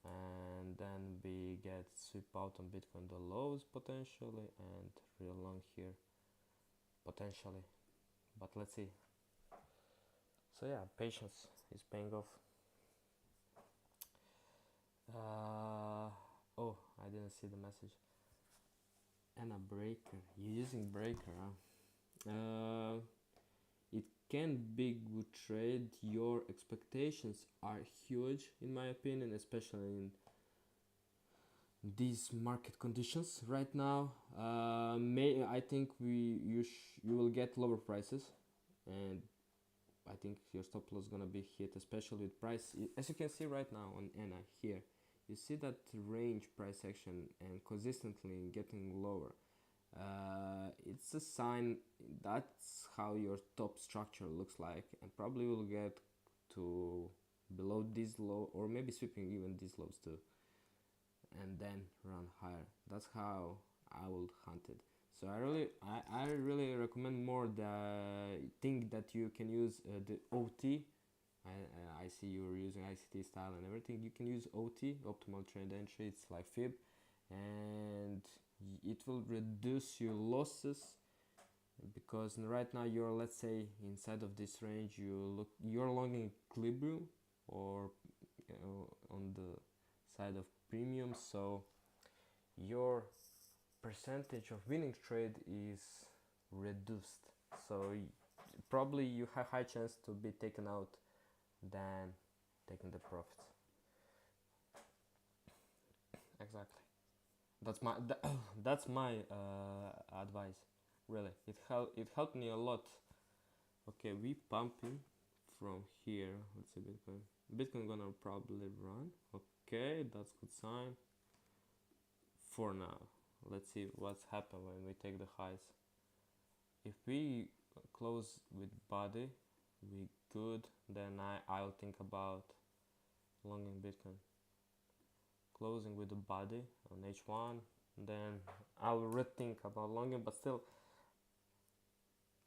and then we get sweep out on Bitcoin the lows potentially and real long here potentially, but let's see. So yeah, patience is paying off. Oh, I didn't see the message. And a breaker, you're using breaker, huh? It can be good trade. Your expectations are huge in my opinion, especially in these market conditions right now. I think you will get lower prices, and I think your stop loss is gonna be hit, especially with price. As you can see right now on ENA here, you see that range price action and consistently getting lower. It's a sign that's how your top structure looks like, and probably will get to below this low or maybe sweeping even these lows too, and then run higher. That's how I will hunt it. So I really recommend more the thing that you can use the OT. I see you're using ICT style and everything. You can use OT, optimal trend entry. It's like fib, and it will reduce your losses because right now you're, let's say, inside of this range. You're long in equilibrium or on the side of premium, so your percentage of winning trade is reduced, so probably you have high chance to be taken out than taking the profits. Exactly. That's my advice. Really, it helped me a lot. Okay, we pumping from here. Let's see Bitcoin. Bitcoin gonna probably run. Okay, that's good sign for now. Let's see what's happened when we take the highs. If we close with body, we good. Then I'll think about longing Bitcoin. Closing with the body on H1, then I'll rethink about longing. But still,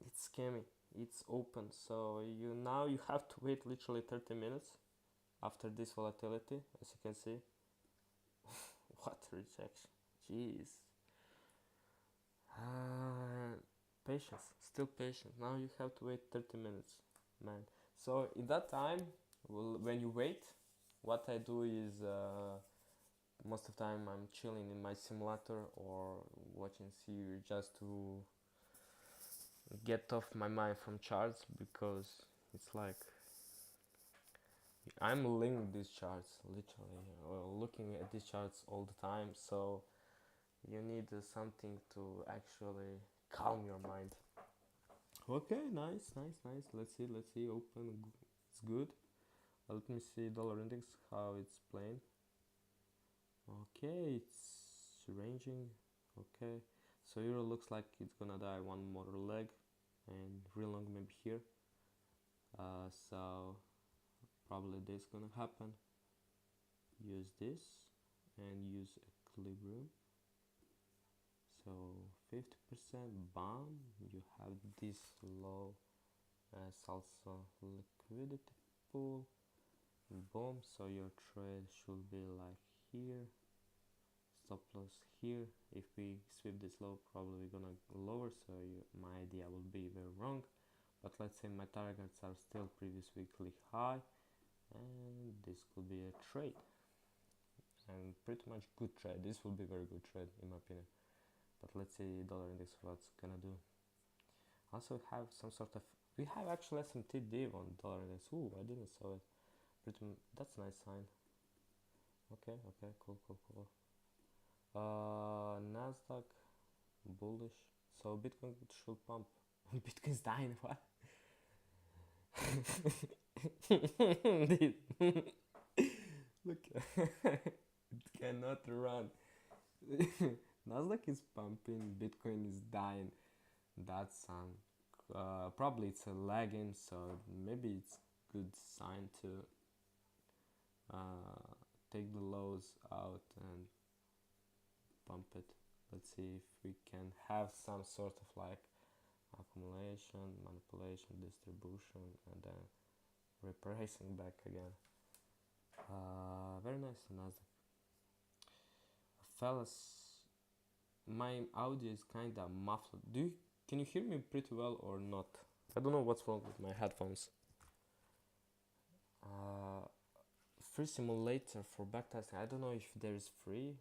it's scammy. It's open, so you have to wait literally 30 minutes after this volatility, as you can see. What rejection? Jeez. Uh, Patience, still patience. Now you have to wait 30 minutes, man. So in that time, when you wait, what I do is most of the time I'm chilling in my simulator or watching series just to get off my mind from charts, because it's like I'm linking these charts literally, looking at these charts all the time. So you need something to actually calm your mind. Okay, nice, nice, nice. Let's see. Open. It's good. Let me see dollar index how it's playing. Okay, it's ranging. Okay, so euro looks like it's gonna die one more leg, and real long maybe here. So probably this gonna happen. Use this and use equilibrium. So 50% bomb. You have this low as also liquidity pool. Boom. So your trade should be like here. Stop loss here. If we sweep this low, probably we're gonna lower. So my idea will be very wrong. But let's say my targets are still previous weekly high, and this could be a trade, and pretty much good trade. This will be very good trade in my opinion. But let's see dollar index what's gonna do. Also have some sort of, we have actually SMT div on dollar index. Ooh, I didn't saw it. That's a nice sign. Okay, okay, cool, cool, cool. Nasdaq bullish. So Bitcoin should pump. Bitcoin's dying. What? Look, it cannot run. Nasdaq is pumping. Bitcoin is dying. That's probably it's a lagging, so maybe it's good sign to take the lows out and pump it. Let's see if we can have some sort of like accumulation, manipulation, distribution, and then repricing back again. Very nice, Nasdaq. Fellas, my audio is kinda muffled. Can you hear me pretty well or not? I don't know what's wrong with my headphones. Free simulator for backtesting. I don't know if there is free.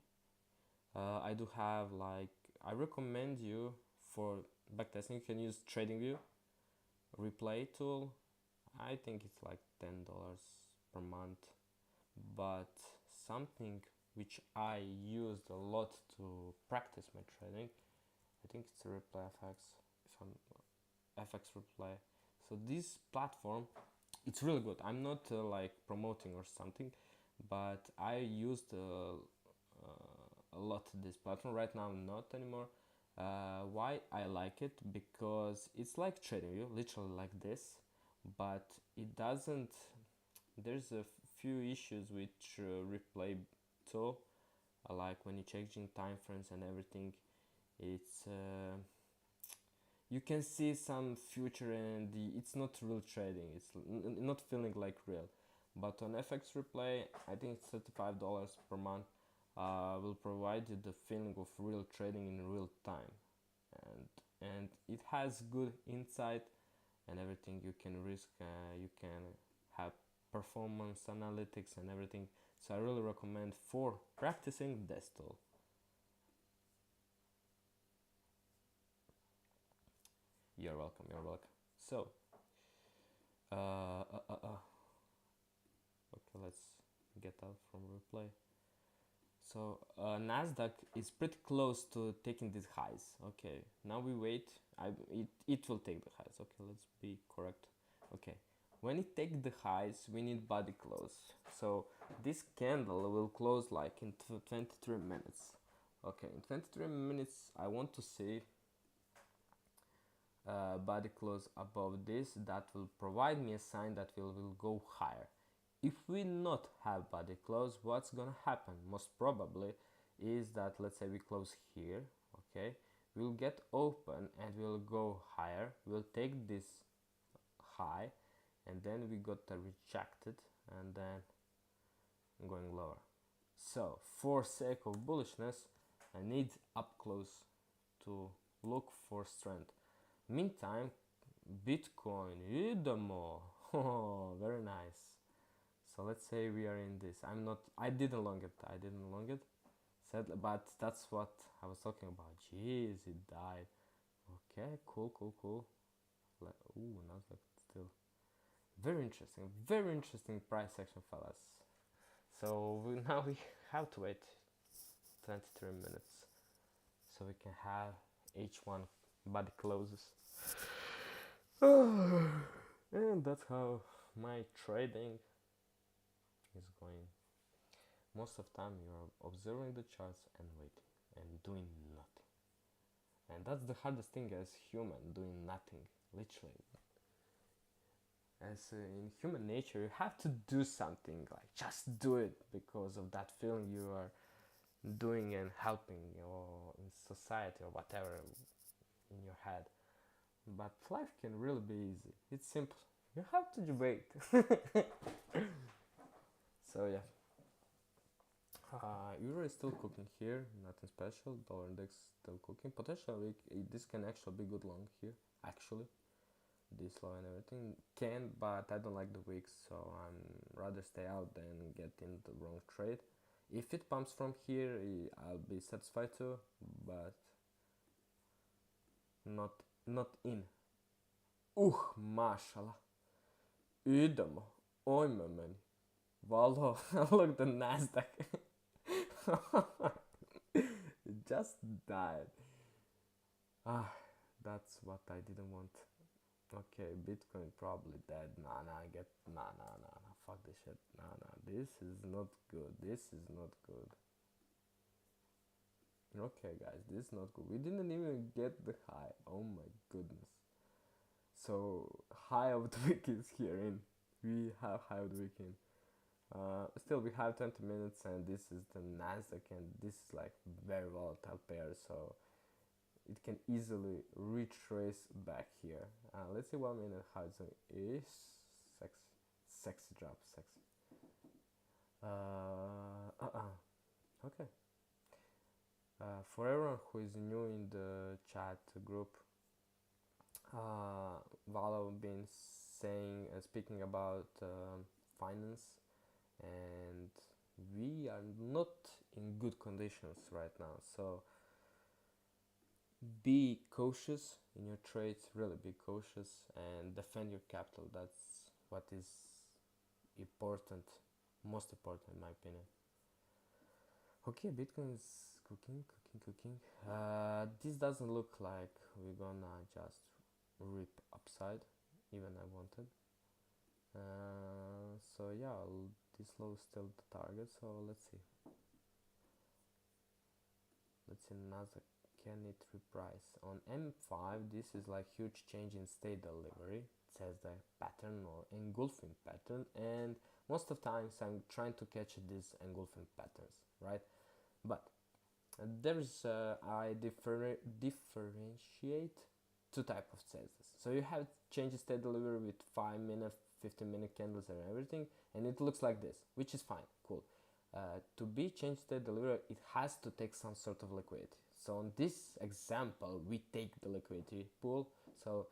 I do have like, I recommend you for backtesting. You can use TradingView replay tool. I think it's like $10 per month, but something which I used a lot to practice my trading, I think it's a replay FX, if I'm FX replay. So this platform, it's really good. I'm not like promoting or something, but I used a lot this platform. Right now not anymore. Why I like it? Because it's like TradingView, literally like this, but it doesn't, there's a few issues with replay tool, like when you're changing time frames and everything. It's you can see some future, and it's not real trading. It's not feeling like real. But on FX replay, I think it's $35 per month. Will provide you the feeling of real trading in real time, and it has good insight and everything. You can risk, you can have performance analytics and everything. So I really recommend for practicing this tool. You're welcome. You're welcome. So, okay, let's get out from replay. So Nasdaq is pretty close to taking these highs. Okay, now we wait. It will take the highs. Okay, let's be correct. Okay, when it takes the highs, we need body close. So this candle will close like in 23 minutes. Okay, in 23 minutes, I want to see body close above this. That will provide me a sign that we will go higher. If we not have body close, what's gonna happen most probably is that, let's say we close here, okay, we'll get open and we'll go higher, we'll take this high, and then we got rejected and then going lower. So for sake of bullishness, I need up close to look for strength. Meantime, Bitcoin, Udamo, oh, very nice. So let's say we are in this. I didn't long it. Said, but that's what I was talking about. Jeez, it died. Okay, cool. Ooh, Nasdaq still. very interesting price section, fellas. So now we have to wait 23 minutes so we can have H1 body closes. And that's how my trading is going. Most of the time you are observing the charts and waiting and doing nothing. And that's the hardest thing as human, doing nothing, literally. As in human nature, you have to do something, like just do it because of that feeling you are doing and helping, or in society or whatever in your head. But life can really be easy. It's simple. You have to wait. So yeah. Euro is still cooking here, nothing special. Dollar index still cooking. Potentially, this can actually be good long here. Actually, this low and everything can, but I don't like the wicks, so I'm rather stay out than get in the wrong trade. If it pumps from here, I'll be satisfied too, but not in. Mašallah. Idemo. Ojme meni. Valo, look the Nasdaq. It just died. That's what I didn't want. Okay, Bitcoin probably dead. Fuck this shit. This is not good. This is not good. Okay, guys, this is not good. We didn't even get the high. Oh my goodness. So, high of the week is here in. We have high of the week in. Still, we have 20 minutes, and this is the Nasdaq, and this is like very volatile pair, so it can easily retrace back here. Let's see 1 minute how it's doing. Is sexy drop, sexy. Okay. For everyone who is new in the chat group, Valo been saying, speaking about finance, and we are not in good conditions right now. So be cautious in your trades, really be cautious, and defend your capital. That's what is important, most important in my opinion. Okay, Bitcoin is cooking. This doesn't look like we're gonna just rip upside, even I wanted. So yeah, this low is still the target, so let's see. Nasdaq, can it reprice? On M5, this is like huge change in state delivery. It says the pattern or engulfing pattern, and most of times I'm trying to catch these engulfing patterns, right? But there's I differentiate two type of sales. So you have change in state delivery with 5-minute, 15-minute candles and everything, and it looks like this, which is fine, cool. To be change state delivery, it has to take some sort of liquidity. So on this example, we take the liquidity pool. So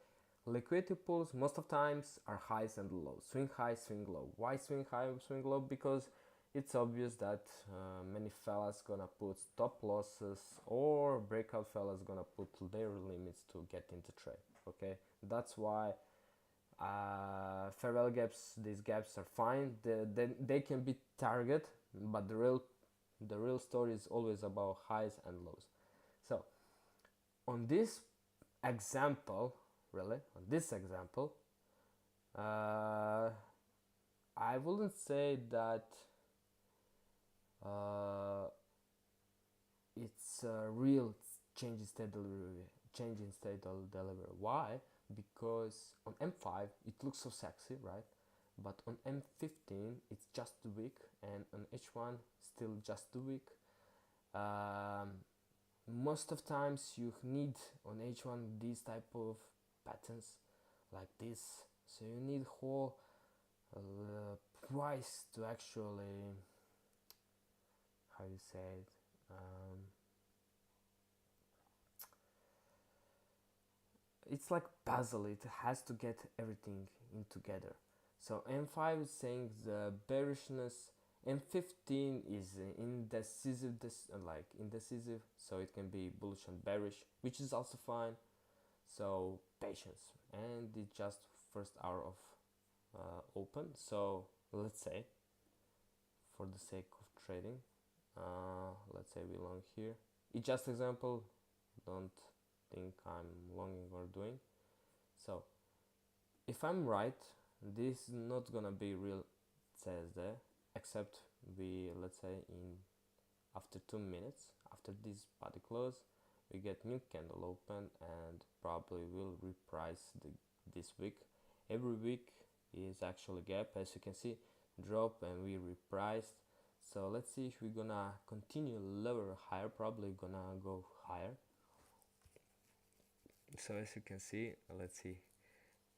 liquidity pools most of times are highs and lows, swing high, swing low. Why swing high, swing low? Because it's obvious that many fellas gonna put stop losses, or breakout fellas gonna put their limits to get into trade. Okay, that's why fair value gaps, these gaps are fine. They can be target, but the real story is always about highs and lows. So on this example, I wouldn't say that it's a real change in state delivery. Why? Because on M5 it looks so sexy, right? But on M15 it's just too weak, and on H1 still just too weak. Most of times you need on H1 these type of patterns like this, so you need whole price to actually, how you say it, it's like puzzle, it has to get everything in together. So M5 is saying the bearishness, M15 is indecisive, so it can be bullish and bearish, which is also fine. So patience, and it's just first hour of open. So let's say, for the sake of trading, let's say we long here. It's just example. Don't think I'm longing or doing. So if I'm right, this is not gonna be real CSD, except we, let's say, in after 2 minutes after this body close, we get new candle open and probably will reprice this week. Every week is actually gap, as you can see, drop and we repriced. So let's see if we're gonna continue lower or higher. Probably gonna go higher. So as you can see, let's see,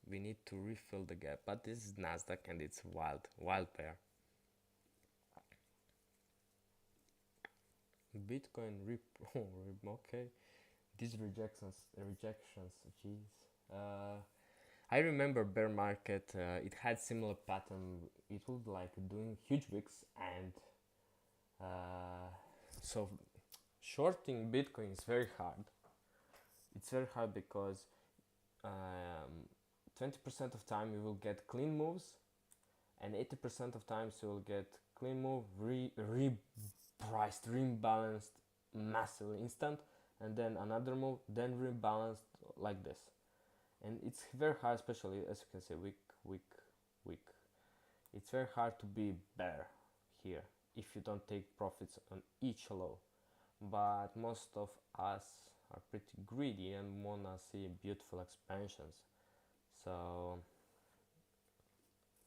we need to refill the gap, but this is Nasdaq and it's wild pair. Bitcoin okay, these rejections, jeez. I remember bear market, it had similar pattern. It was like doing huge wicks, and so shorting Bitcoin is very hard. It's very hard because 20% of time you will get clean moves, and 80% of times you will get clean move, repriced, rebalanced, massively instant, and then another move, then rebalanced like this. And it's very hard, especially as you can see, week. It's very hard to be bear here if you don't take profits on each low. But most of us are pretty greedy and wanna see beautiful expansions. So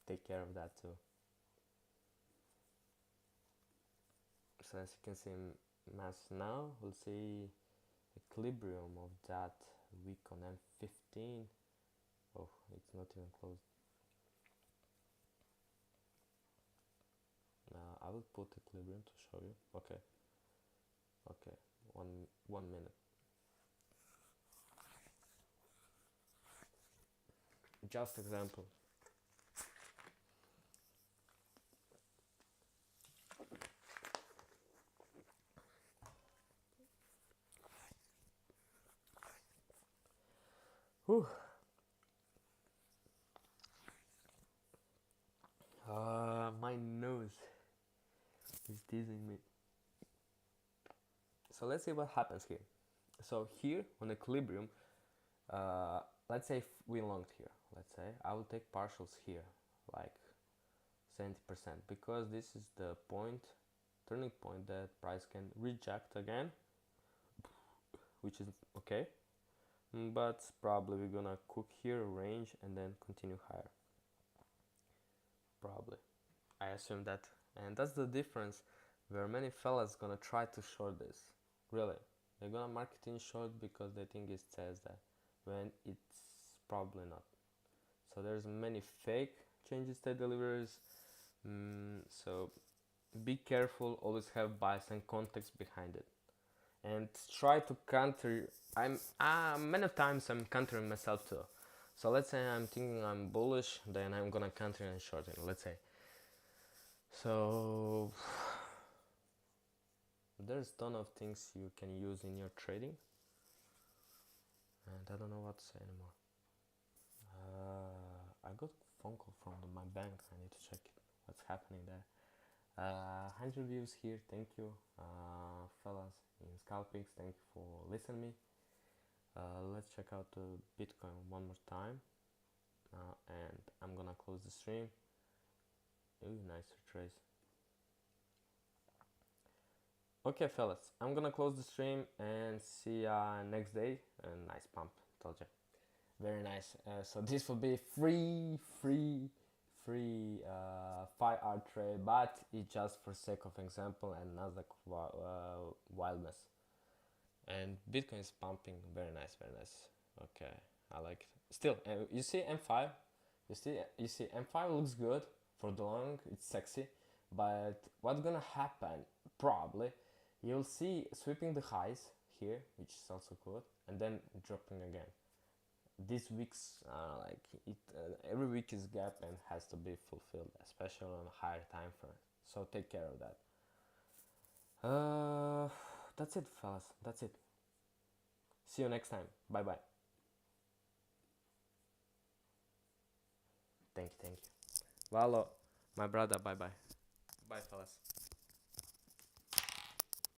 take care of that too. So as you can see, mass now, we'll see equilibrium of that week on M15. Oh, it's not even closed. I will put equilibrium to show you. Okay, one minute. Just example. Whew. My nose is teasing me. So let's see what happens here. So here on equilibrium, let's say if we longed here, let's say I will take partials here, like 70%, because this is the point, turning point that price can reject again, which is okay. But probably we're gonna cook here range and then continue higher. Probably, I assume that, and that's the difference where many fellas gonna try to short this. Really, they're gonna market in short because they think it says that, when it's probably not. So there's many fake changes that delivers. So be careful. Always have bias and context behind it, and try to counter. I'm many times I'm countering myself too. So let's say I'm thinking I'm bullish, then I'm gonna counter and shorting. Let's say. So there's a ton of things you can use in your trading, and I don't know what to say anymore. I got a phone call from my bank. I need to check what's happening there. 100 views here. Thank you, fellas in Scalpix. Thank you for listening me. Let's check out the Bitcoin one more time, and I'm gonna close the stream. Ooh, nice retrace. Okay, fellas, I'm gonna close the stream and see ya next day. Nice pump, told you. Very nice. So this will be free 5-hour trade, but it's just for sake of example and Nasdaq wildness. And Bitcoin is pumping. Very nice, very nice. Okay, I like it. Still, you see M5. You see M5 looks good for the long. It's sexy, but what's gonna happen? Probably you'll see sweeping the highs here, which is also good, and then dropping again. These weeks, like it, every week is gap and has to be fulfilled, especially on a higher time frame. So take care of that. That's it, fellas. That's it. See you next time. Bye bye. Thank you. Valo, my brother, bye bye. Bye, fellas.